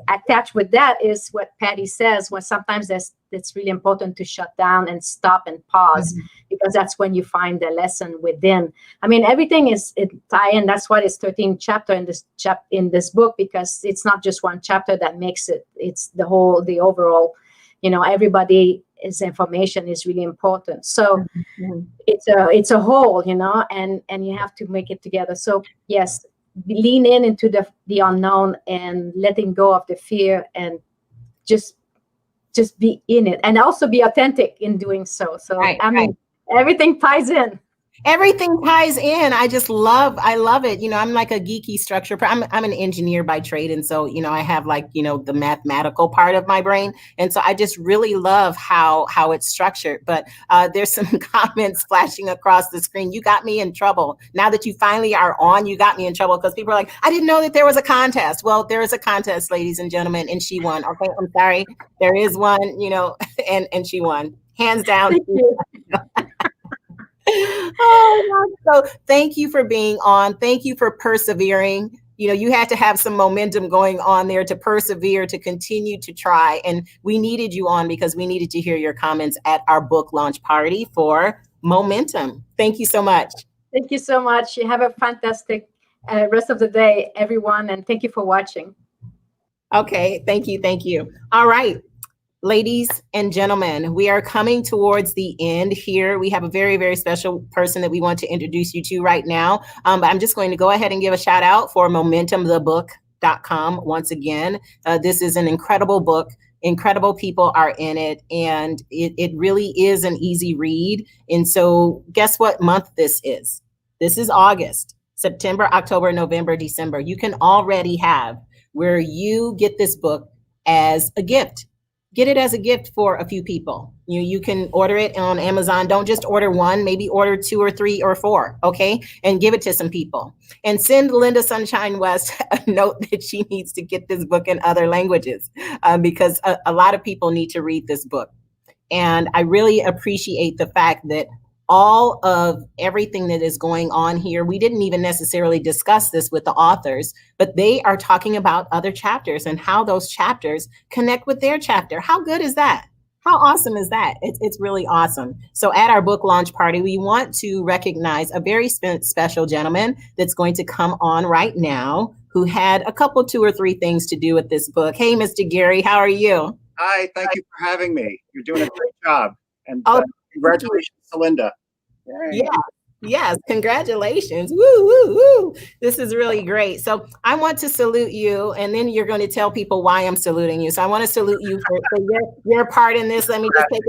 attach with that is what Patty says, when sometimes it's really important to shut down and stop and pause, because that's when you find the lesson within. I mean, everything is tie in. That's why it's 13 chapter in this book, because it's not just one chapter that makes it. It's the overall, everybody's information is really important. So it's a whole, and you have to make it together. So yes, lean into the unknown and letting go of the fear, and just be in it, and also be authentic in doing so. So everything ties in. Everything ties in. I love it. I'm like a geeky structure. I'm an engineer by trade. And so, I have the mathematical part of my brain. And so I just really love how it's structured. But there's some comments flashing across the screen. You got me in trouble. Now that you finally are on, you got me in trouble, because people are like, I didn't know that there was a contest. Well, there is a contest, ladies and gentlemen, and she won. Okay, I'm sorry. There is one, and she won. Hands down. Thank you. Oh, so thank you for being on. Thank you for persevering. You had to have some momentum going on there to persevere, to continue to try. And we needed you on because we needed to hear your comments at our book launch party for Momentum. Thank you so much. Thank you so much. You have a fantastic rest of the day, everyone. And thank you for watching. Okay. Thank you. Thank you. All right. Ladies and gentlemen, we are coming towards the end here. We have a very, very special person that we want to introduce you to right now. But I'm just going to go ahead and give a shout out for MomentumTheBook.com once again. This is an incredible book. Incredible people are in it, and it really is an easy read. And so guess what month this is? This is August, September, October, November, December. You can already have where you get this book as a gift. Get it as a gift for a few people. You can order it on Amazon. Don't just order one, maybe order 2 or 3 or 4, okay? And give it to some people. And send Lynda Sunshine West a note that she needs to get this book in other languages, because a lot of people need to read this book. And I really appreciate the fact that all of everything that is going on here, we didn't even necessarily discuss this with the authors, but they are talking about other chapters and how those chapters connect with their chapter. How good is that? How awesome is that? It's really awesome. So at our book launch party, we want to recognize a very special gentleman that's going to come on right now, who had a couple, 2 or 3 things to do with this book. Hey, Mr. Gary, how are you? Hi, thank you for having me. You're doing a great job. And congratulations to Lynda. Yeah. Yes, congratulations. Woo, woo, woo. This is really great. So I want to salute you, and then you're going to tell people why I'm saluting you. So I want to salute you for your part in this. Let me just take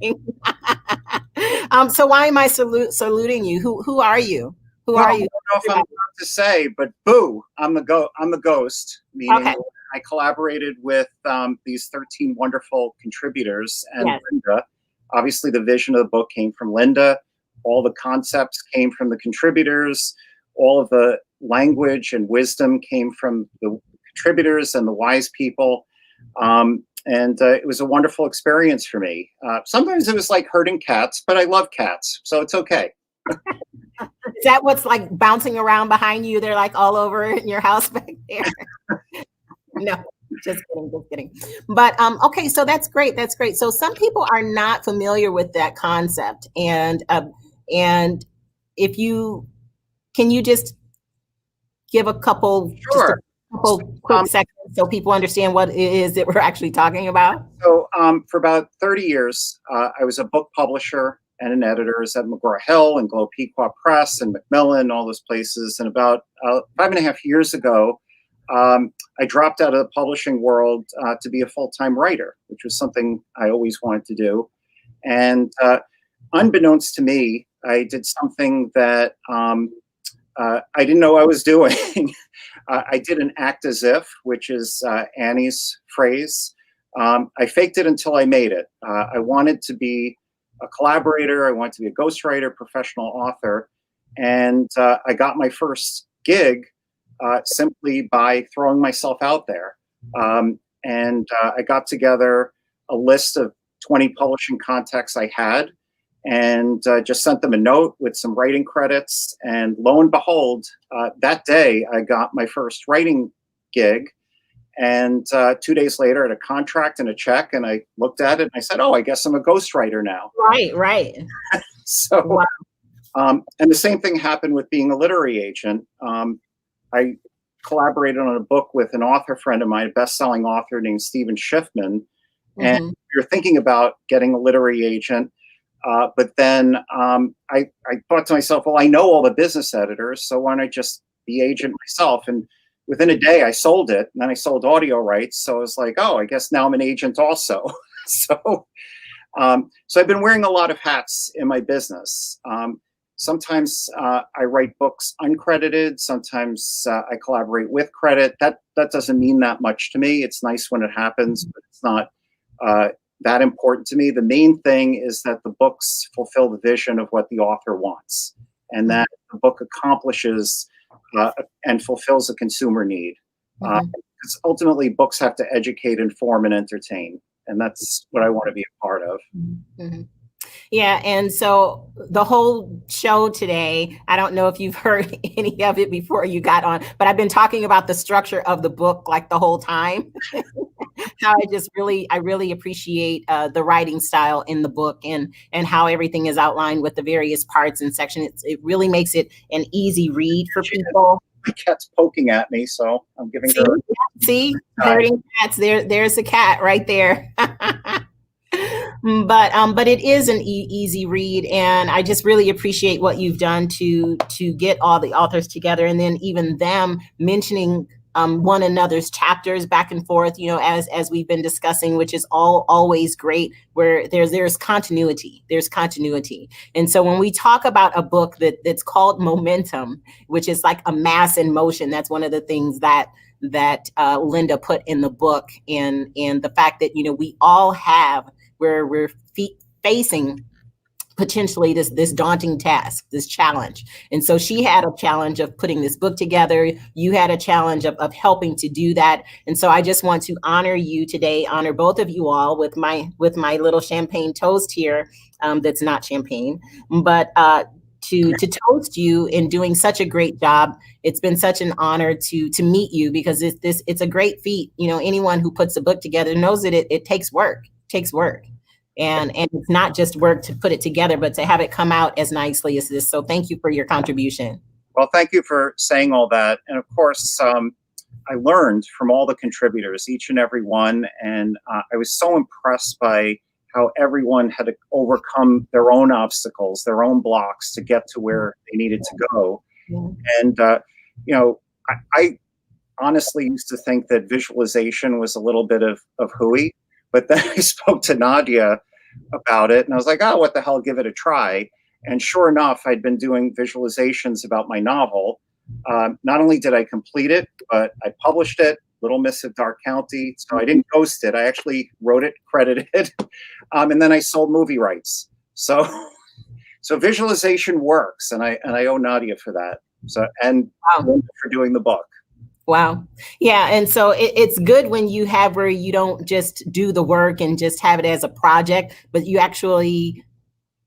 it. So why am I saluting you? Who are you? Who are you? I don't know if I'm allowed to say, but boo, I'm the ghost, meaning okay. I collaborated with these 13 wonderful contributors, and yes. Lynda. Obviously, the vision of the book came from Lynda. All the concepts came from the contributors. All of the language and wisdom came from the contributors and the wise people. And it was a wonderful experience for me. Sometimes it was like herding cats, but I love cats, so it's okay. Is that what's like bouncing around behind you? They're like all over in your house back there. No. Just kidding. But okay, so that's great. That's great. So some people are not familiar with that concept, and if you can, you just give a couple, sure, quick seconds so people understand what it is that we're actually talking about. So for about 30 years, I was a book publisher. and an editor is at McGraw-Hill and Glow Pequot Press and Macmillan, all those places. And about 5.5 years ago, I dropped out of the publishing world to be a full-time writer, which was something I always wanted to do. And unbeknownst to me, I did something that I didn't know I was doing. I did an act as if, which is Annie's phrase. I faked it until I made it. I wanted to be a collaborator. I wanted to be a ghostwriter, professional author. And I got my first gig simply by throwing myself out there. And I got together a list of 20 publishing contacts I had and just sent them a note with some writing credits. And lo and behold, that day I got my first writing gig. And 2 days later, I had a contract and a check, and I looked at it and I said, "Oh, I guess I'm a ghostwriter now." Right. So, wow. And the same thing happened with being a literary agent. I collaborated on a book with an author friend of mine, a best-selling author named Stephen Schiffman, and we were thinking about getting a literary agent. But then I thought to myself, well, I know all the business editors, so why don't I just be agent myself? And within a day, I sold it, and then I sold audio rights. So I was like, oh, I guess now I'm an agent also. So I've been wearing a lot of hats in my business. Sometimes I write books uncredited. Sometimes I collaborate with credit. That doesn't mean that much to me. It's nice when it happens, but it's not that important to me. The main thing is that the books fulfill the vision of what the author wants, and that the book accomplishes and fulfills a consumer need. Because ultimately, books have to educate, inform, and entertain, and that's what I want to be a part of. Yeah, and so the whole show today, I don't know if you've heard any of it before you got on, but I've been talking about the structure of the book like the whole time. How I really appreciate the writing style in the book and how everything is outlined with the various parts and sections. It really makes it an easy read for people. My cat's poking at me, so I'm giving her. See, herding cats. There's a cat right there. But it is an easy read, and I just really appreciate what you've done to get all the authors together, and then even them mentioning one another's chapters back and forth, as we've been discussing, which is always great, where there's continuity. And so when we talk about a book that's called Momentum, which is like a mass in motion, that's one of the things that Lynda put in the book, and the fact that we all have where we're facing potentially this daunting task, this challenge. And so she had a challenge of putting this book together. You had a challenge of helping to do that. And so I just want to honor you today, honor both of you all with my little champagne toast here. That's not champagne, but to toast you in doing such a great job. It's been such an honor to meet you, because it's a great feat. Anyone who puts a book together knows that it takes work. And it's not just work to put it together, but to have it come out as nicely as this. So thank you for your contribution. Well, thank you for saying all that. And of course, I learned from all the contributors, each and every one. And I was so impressed by how everyone had to overcome their own obstacles, their own blocks to get to where they needed to go. And, I honestly used to think that visualization was a little bit of hooey. But then I spoke to Nadia about it, and I was like, oh, what the hell, give it a try. And sure enough, I'd been doing visualizations about my novel. Not only did I complete it, but I published it, Little Miss of Dark County. So I didn't ghost it. I actually wrote it, credited it. And then I sold movie rights. So visualization works, and I owe Nadia for that. So, and for doing the book. Wow. Yeah. And so it's good when you have where you don't just do the work and just have it as a project, but you actually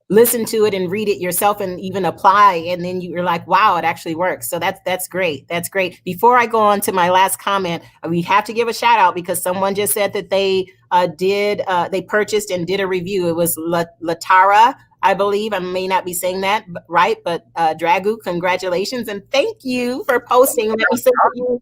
listen to it and read it yourself and even apply. And then you're like, wow, it actually works. So that's great. That's great. Before I go on to my last comment, we have to give a shout out, because someone just said that they they purchased and did a review. It was Latara, I believe. I may not be saying that right, but Dragu, congratulations and thank you for posting. Let me salute you.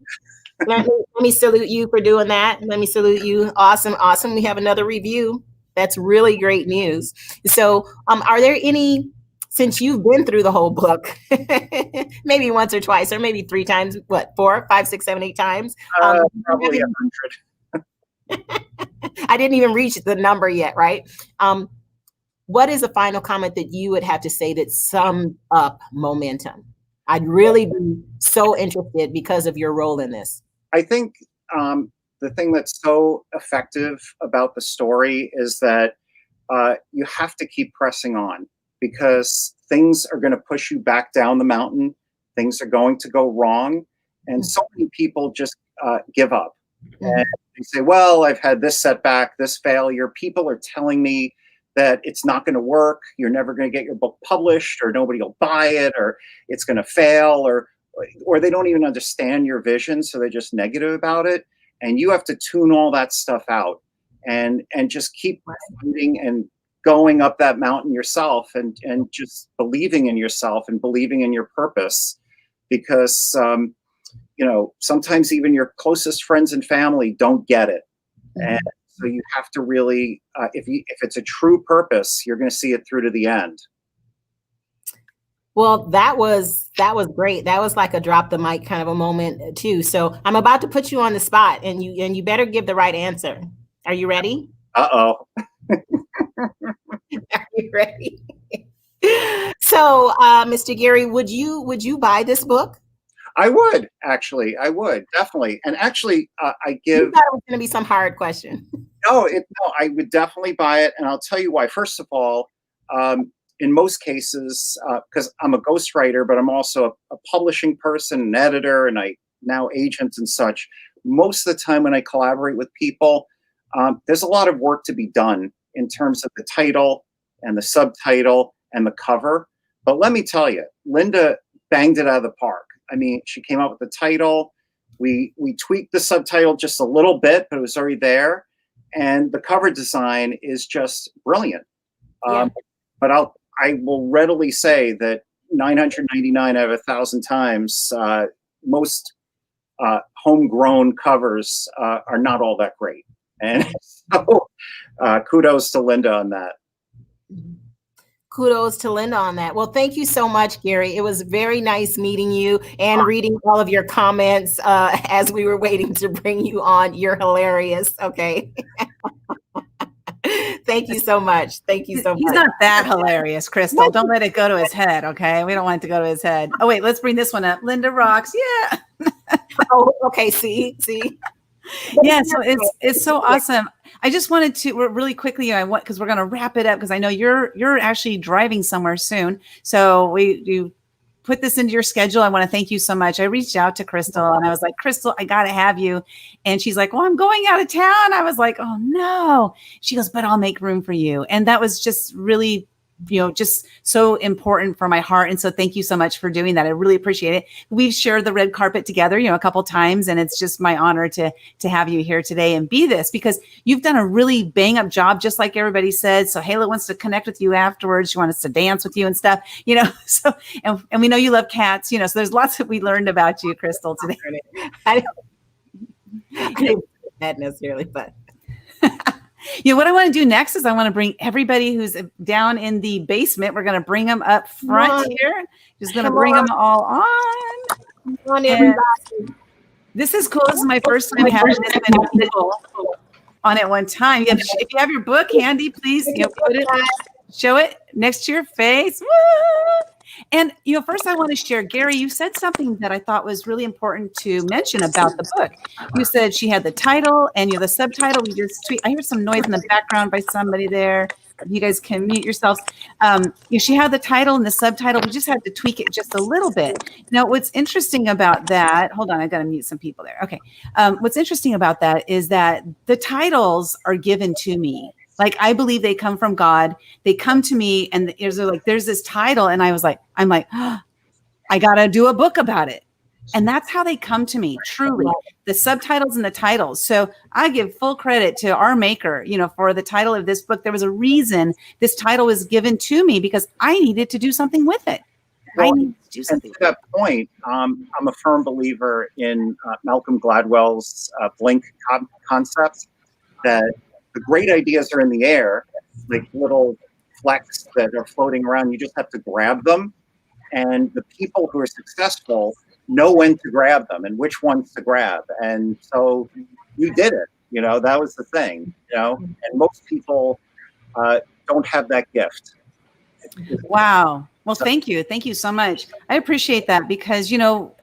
Let me salute you for doing that. Let me salute you. Awesome. We have another review. That's really great news. So are there any, since you've been through the whole book, maybe once or twice, or maybe 3 times, what, 4, 5, 6, 7, 8 times? Probably 100. I didn't even reach the number yet, right? What is a final comment that you would have to say that summed up momentum? I'd really be so interested because of your role in this. I think the thing that's so effective about the story is that you have to keep pressing on, because things are going to push you back down the mountain. Things are going to go wrong. And so many people just give up. And they say, well, I've had this setback, this failure. People are telling me that it's not going to work. You're never going to get your book published, or nobody will buy it, or it's going to fail, or they don't even understand your vision. So they're just negative about it. And you have to tune all that stuff out and just keep fighting and going up that mountain yourself, and just believing in yourself and believing in your purpose, because sometimes even your closest friends and family don't get it. And so you have to really, if it's a true purpose, you're going to see it through to the end. Well, that was great. That was like a drop the mic kind of a moment too. So I'm about to put you on the spot, and you better give the right answer. Are you ready? Uh-oh. Are you ready? So, Mr. Gary, would you buy this book? I would, actually. I would, definitely. And actually, I give... You thought it was going to be some hard question. No, I would definitely buy it. And I'll tell you why. First of all, in most cases, because I'm a ghostwriter, but I'm also a publishing person, an editor, and I now agent and such. Most of the time when I collaborate with people, there's a lot of work to be done in terms of the title and the subtitle and the cover. But let me tell you, Lynda banged it out of the park. I mean, she came up with the title. We tweaked the subtitle just a little bit, but it was already there. And the cover design is just brilliant. Yeah. But I will readily say that 999 out of 1,000 times, most homegrown covers are not all that great. And so kudos to Lynda on that. Kudos to Lynda on that. Well, thank you so much, Gary. It was very nice meeting you and reading all of your comments as we were waiting to bring you on. You're hilarious. Okay. Thank you so much. Thank you so much. He's not that hilarious, Krystylle. Don't let it go to his head, okay? We don't want it to go to his head. Oh, wait, let's bring this one up. Lynda rocks. Yeah. Oh, okay. See. Yeah, so it's so awesome. I just wanted to really quickly, because we're going to wrap it up, because I know you're actually driving somewhere soon. So you put this into your schedule. I want to thank you so much. I reached out to Krystylle and I was like, Krystylle, I got to have you. And she's like, well, I'm going out of town. I was like, oh no. She goes, but I'll make room for you. And that was just really, just so important for my heart. And so thank you so much for doing that. I really appreciate it. We've shared the red carpet together, a couple times, and it's just my honor to have you here today and be this, because you've done a really bang up job, just like everybody said. So Hala wants to connect with you afterwards. She wants us to dance with you and stuff, so, and we know you love cats, so there's lots that we learned about you, Krystylle, today. I didn't that necessarily, but what I want to do next is I want to bring everybody who's down in the basement. We're going to bring them up front here. Just going to bring them all on. Come on, everybody. This is cool. This is my first time having this many people on at one time. If you have your book handy, please put it, show it next to your face. Woo! And, first I want to share, Gary, you said something that I thought was really important to mention about the book. You said she had the title and the subtitle. I hear some noise in the background by somebody there. You guys can mute yourselves. She had the title and the subtitle. We just had to tweak it just a little bit. Now, what's interesting about that, hold on, I got to mute some people there. Okay. What's interesting about that is that the titles are given to me. Like, I believe they come from God. They come to me and there's this title. And I'm like, oh, I got to do a book about it. And that's how they come to me, truly, the subtitles and the titles. So I give full credit to our maker, for the title of this book. There was a reason this title was given to me, because I needed to do something with it. Well, I needed to do something. To that point, I'm a firm believer in Malcolm Gladwell's Blink concept, that the great ideas are in the air, like little flecks that are floating around. You just have to grab them. And the people who are successful know when to grab them and which ones to grab. And so you did it, you know, that was the thing, you know, and most people don't have that gift. Wow. Well, thank you. Thank you so much. I appreciate that because, you know,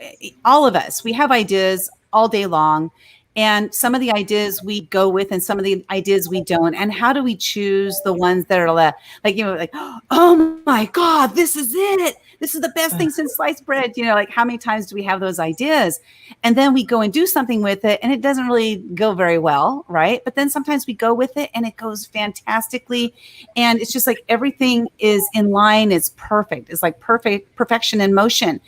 all of us, we have ideas all day long. And some of the ideas we go with and some of the ideas we don't. And how do we choose the ones that are like, you know, like, oh my God, this is it. This is the best thing since sliced bread. You know, like how many times do we have those ideas? And then we go and do something with it and it doesn't really go very well, right? But then sometimes we go with it and it goes fantastically. And it's just like everything is in line. It's perfect. It's like perfection in motion.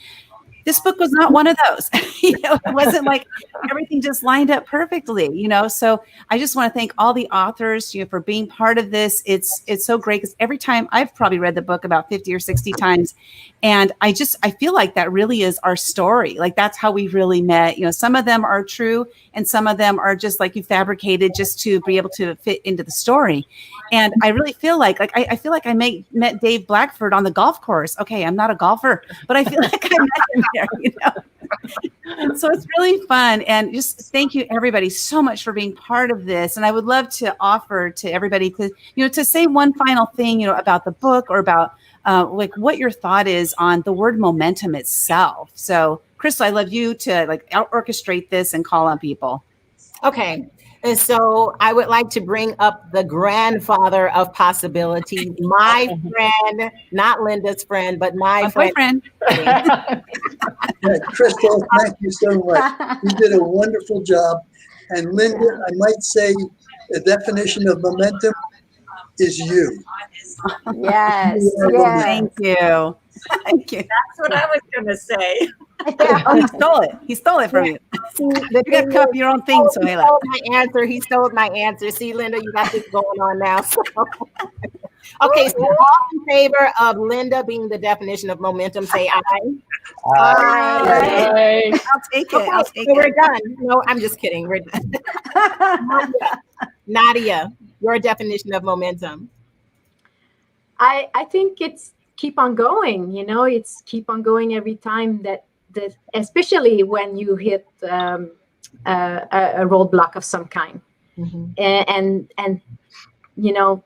This book was not one of those. You know, it wasn't like everything just lined up perfectly, you know. So I just want to thank all the authors, you know, for being part of this. It's so great because every time I've probably read the book about 50 or 60 times. And I feel like that really is our story. Like that's how we really met. You know, some of them are true and some of them are just like you fabricated just to be able to fit into the story. And I really feel like I feel like I met Dave Blackford on the golf course. Okay, I'm not a golfer, but I feel like I met him there, you know. So it's really fun. And just thank you everybody so much for being part of this. And I would love to offer to everybody to, you know, to say one final thing, you know, about the book or about like what your thought is on the word momentum itself. So Krystylle, I love you to like orchestrate this and call on people. Okay. And so I would like to bring up the grandfather of possibility, my friend, not Lynda's friend, but my friend. Yeah, Krystylle, thank you so much. You did a wonderful job. And Lynda, I might say the definition of momentum is you. Yes. Yes. Thank you. Thank you. That's what I was going to say. Oh, he stole it. He stole it from you. You got to come up with your own thing, so he stole my answer. He stole my answer. See, Lynda, you got this going on now. So. Okay, so all in favor of Lynda being the definition of momentum, say aye. Aye. I'll take it. Okay, I'll take so it. we're done. No, I'm just kidding. We're done. Nadia, your definition of momentum. I think it's keep on going, you know, it's keep on going every time that especially when you hit a roadblock of some kind. Mm-hmm. And you know,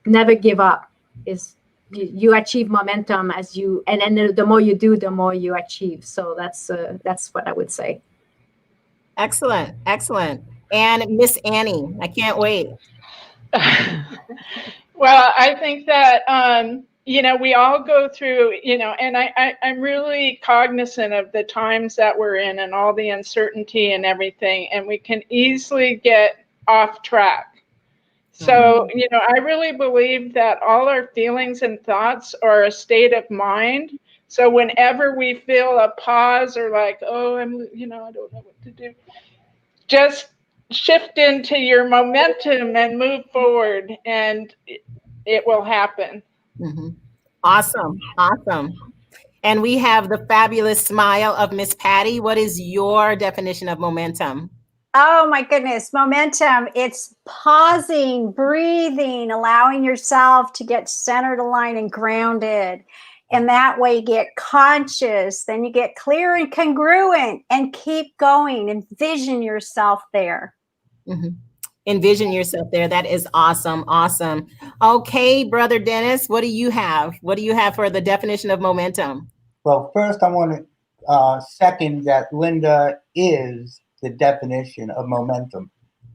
never give up. Is you achieve momentum as you, and then the more you do, the more you achieve. So that's what I would say. Excellent. And Miss Annie, I can't wait. Well, I think that, you know, we all go through, you know, and I'm really cognizant of the times that we're in and all the uncertainty and everything, and we can easily get off track. So, you know, I really believe that all our feelings and thoughts are a state of mind. So whenever we feel a pause or like, oh, you know, I don't know what to do, just shift into your momentum and move forward, and it will happen. Mm-hmm. Awesome. And we have the fabulous smile of Miss Patty. What is your definition of momentum? Oh my goodness, momentum. It's pausing, breathing, allowing yourself to get centered, aligned, and grounded. And that way you get conscious, then you get clear and congruent and keep going. Envision yourself there. Mm-hmm. Envision yourself there. That is awesome. Okay, Brother Dennis, what do you have? What do you have for the definition of momentum? Well, first I want to second that Lynda is the definition of momentum.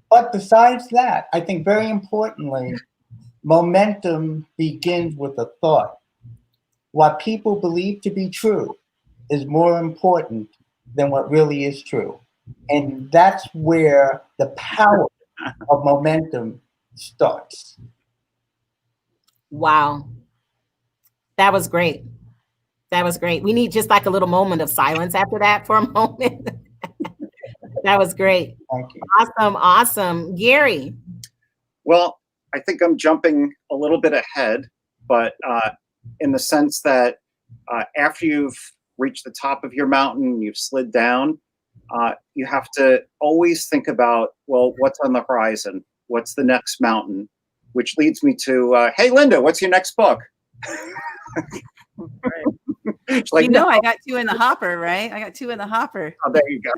But besides that, I think very importantly, momentum begins with a thought. What people believe to be true is more important than what really is true. And that's where the power of momentum starts. Wow. That was great. We need just like a little moment of silence after that for a moment. That was great. Thank you. Awesome. Gary. Well, I think I'm jumping a little bit ahead, but in the sense that after you've reached the top of your mountain, you've slid down, you have to always think about, well, what's on the horizon? What's the next mountain? Which leads me to, hey, Lynda, what's your next book? Like, no. I got 2 in the hopper, right? I got 2 in the hopper. Oh, there you go.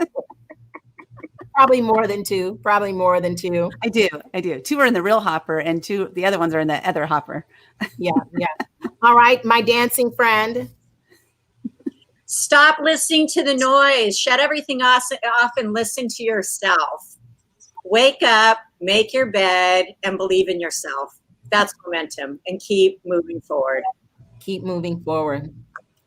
Probably more than 2. Probably more than 2. I do. 2 are in the real hopper, and 2, the other ones are in the other hopper. Yeah. All right, my dancing friend. Stop listening to the noise. Shut everything off and listen to yourself. Wake up, make your bed, and believe in yourself. That's momentum, and keep moving forward. Keep moving forward.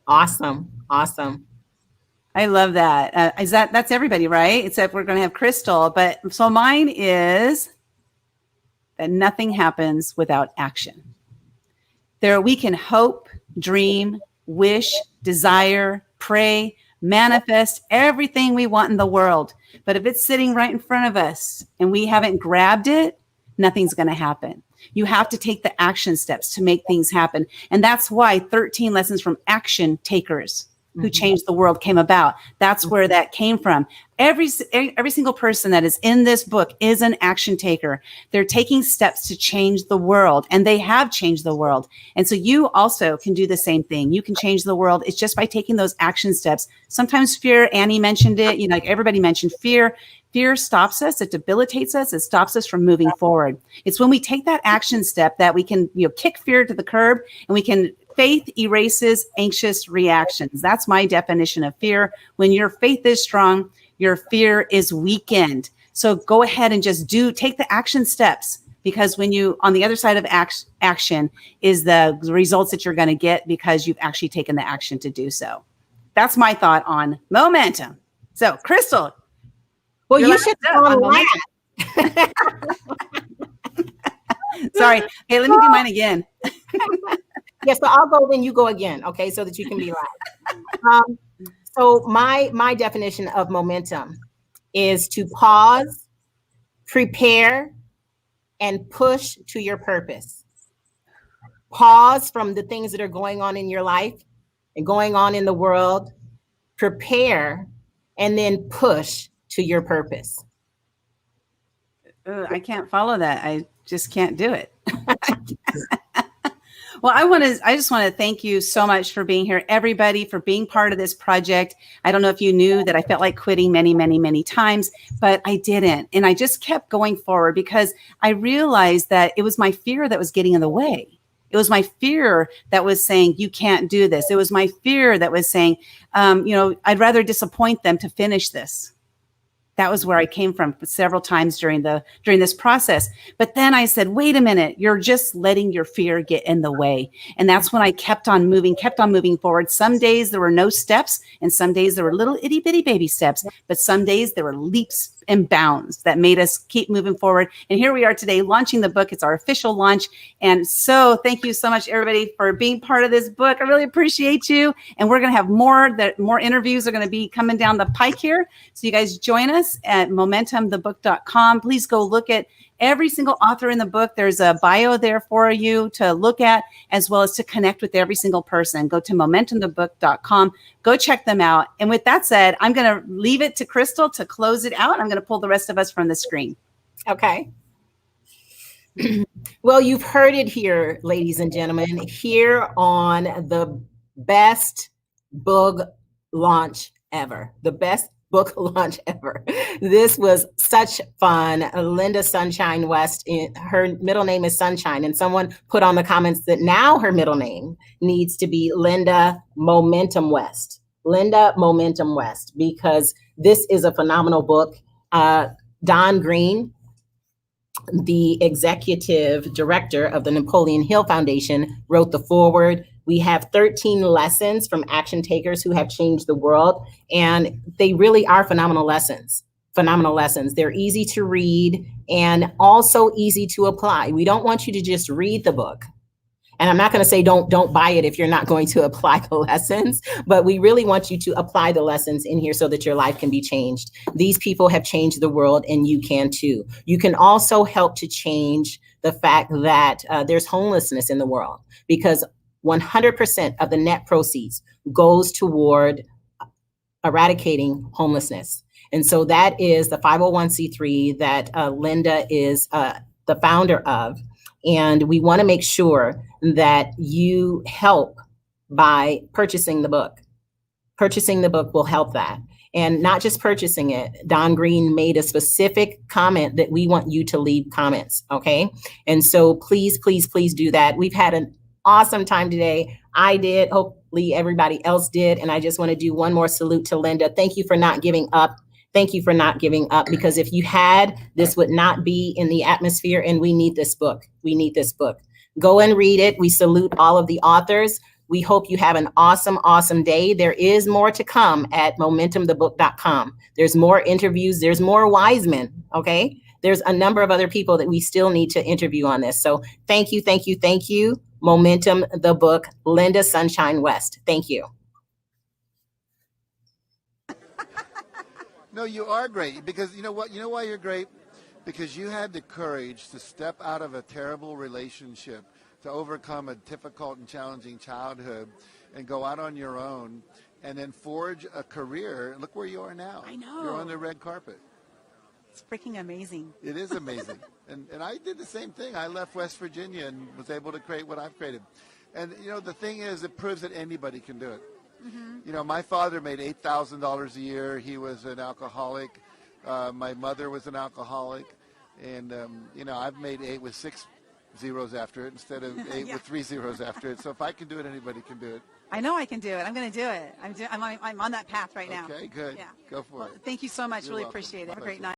Awesome. I love that. That's everybody, right? Except we're going to have Krystylle. But so mine is that nothing happens without action. We can hope, dream, wish, desire, pray, manifest everything we want in the world. But if it's sitting right in front of us and we haven't grabbed it, nothing's going to happen. You have to take the action steps to make things happen. And that's why 13 lessons from action takers who changed the world came about. That's where that came from. Every single person that is in this book is an action taker. They're taking steps to change the world, and they have changed the world. And so you also can do the same thing. You can change the world. It's just by taking those action steps. Sometimes fear, Annie mentioned it, like everybody mentioned fear. Fear stops us. It debilitates us. It stops us from moving forward. It's when we take that action step that we can, kick fear to the curb, and we can. Faith erases anxious reactions. That's my definition of fear. When your faith is strong, your fear is weakened. So go ahead and just take the action steps, because when on the other side of action is the results that you're going to get because you've actually taken the action to do so. That's my thought on momentum. So Krystylle. Well, you should on momentum. Sorry. Hey, let me do mine again. Yes, so I'll go, then you go again, okay, so that you can be live. So my definition of momentum is to pause, prepare, and push to your purpose. Pause from the things that are going on in your life and going on in the world, prepare, and then push to your purpose. I can't follow that. I just can't do it. Well, I just want to thank you so much for being here, everybody, for being part of this project. I don't know if you knew that I felt like quitting many, many, many times, but I didn't. And I just kept going forward because I realized that it was my fear that was getting in the way. It was my fear that was saying, you can't do this. It was my fear that was saying, I'd rather disappoint them to finish this. That was where I came from several times during this process. But then I said, wait a minute, you're just letting your fear get in the way. And that's when I kept on moving forward. Some days there were no steps, and some days there were little itty bitty baby steps, but some days there were leaps and bounds that made us keep moving forward. And here we are today launching the book. It's our official launch. And so thank you so much, everybody, for being part of this book. I really appreciate you. And we're going to have more interviews are going to be coming down the pike here. So you guys join us at momentumthebook.com. Please go look at every single author in the book. There's a bio there for you to look at, as well as to connect with every single person. Go to momentumthebook.com. Go check them out. And with that said, I'm going to leave it to Krystylle to close it out. I'm going to pull the rest of us from the screen. Okay. Well, you've heard it here, ladies and gentlemen, here on the best book launch ever. The best book launch ever. This was such fun. Lynda Sunshine West, her middle name is Sunshine, and someone put on the comments that now her middle name needs to be Lynda Momentum West. Lynda Momentum West, because this is a phenomenal book. Don Green, the executive director of the Napoleon Hill Foundation, wrote the foreword. We have 13 lessons from action takers who have changed the world, and they really are phenomenal lessons. Phenomenal lessons. They're easy to read and also easy to apply. We don't want you to just read the book. And I'm not going to say don't buy it if you're not going to apply the lessons, but we really want you to apply the lessons in here so that your life can be changed. These people have changed the world, and you can too. You can also help to change the fact that there's homelessness in the world, because 100% of the net proceeds goes toward eradicating homelessness. And so that is the 501c3 that Lynda is the founder of. And we want to make sure that you help by purchasing the book. Purchasing the book will help that. And not just purchasing it. Don Green made a specific comment that we want you to leave comments, okay? And so please, please, please do that. We've had an awesome time today. I did. Hopefully everybody else did. And I just want to do one more salute to Lynda. Thank you for not giving up. Thank you for not giving up, because if you had, this would not be in the atmosphere, and we need this book. We need this book. Go and read it. We salute all of the authors. We hope you have an awesome, awesome day. There is more to come at momentumthebook.com. There's more interviews. There's more wise men, okay? There's a number of other people that we still need to interview on this. So thank you, thank you, thank you. Momentum, the book, Lynda Sunshine West. Thank you. No, you are great, because you know what? You know why you're great? Because you had the courage to step out of a terrible relationship, to overcome a difficult and challenging childhood, and go out on your own, and then forge a career. Look where you are now. I know. You're on the red carpet. It's freaking amazing. It is amazing. and I did the same thing. I left West Virginia and was able to create what I've created. And, you know, the thing is, it proves that anybody can do it. Mm-hmm. You know, my father made $8,000 a year. He was an alcoholic. My mother was an alcoholic. And, you know, I've made 8 with 6 zeros after it instead of 8 with 3 zeros after it. So if I can do it, anybody can do it. I know I can do it. I'm going to do it. I'm on that path right now. Okay, good. Yeah. Go for it. Thank you so much. You're really welcome. appreciate it. My Have a great pleasure. night.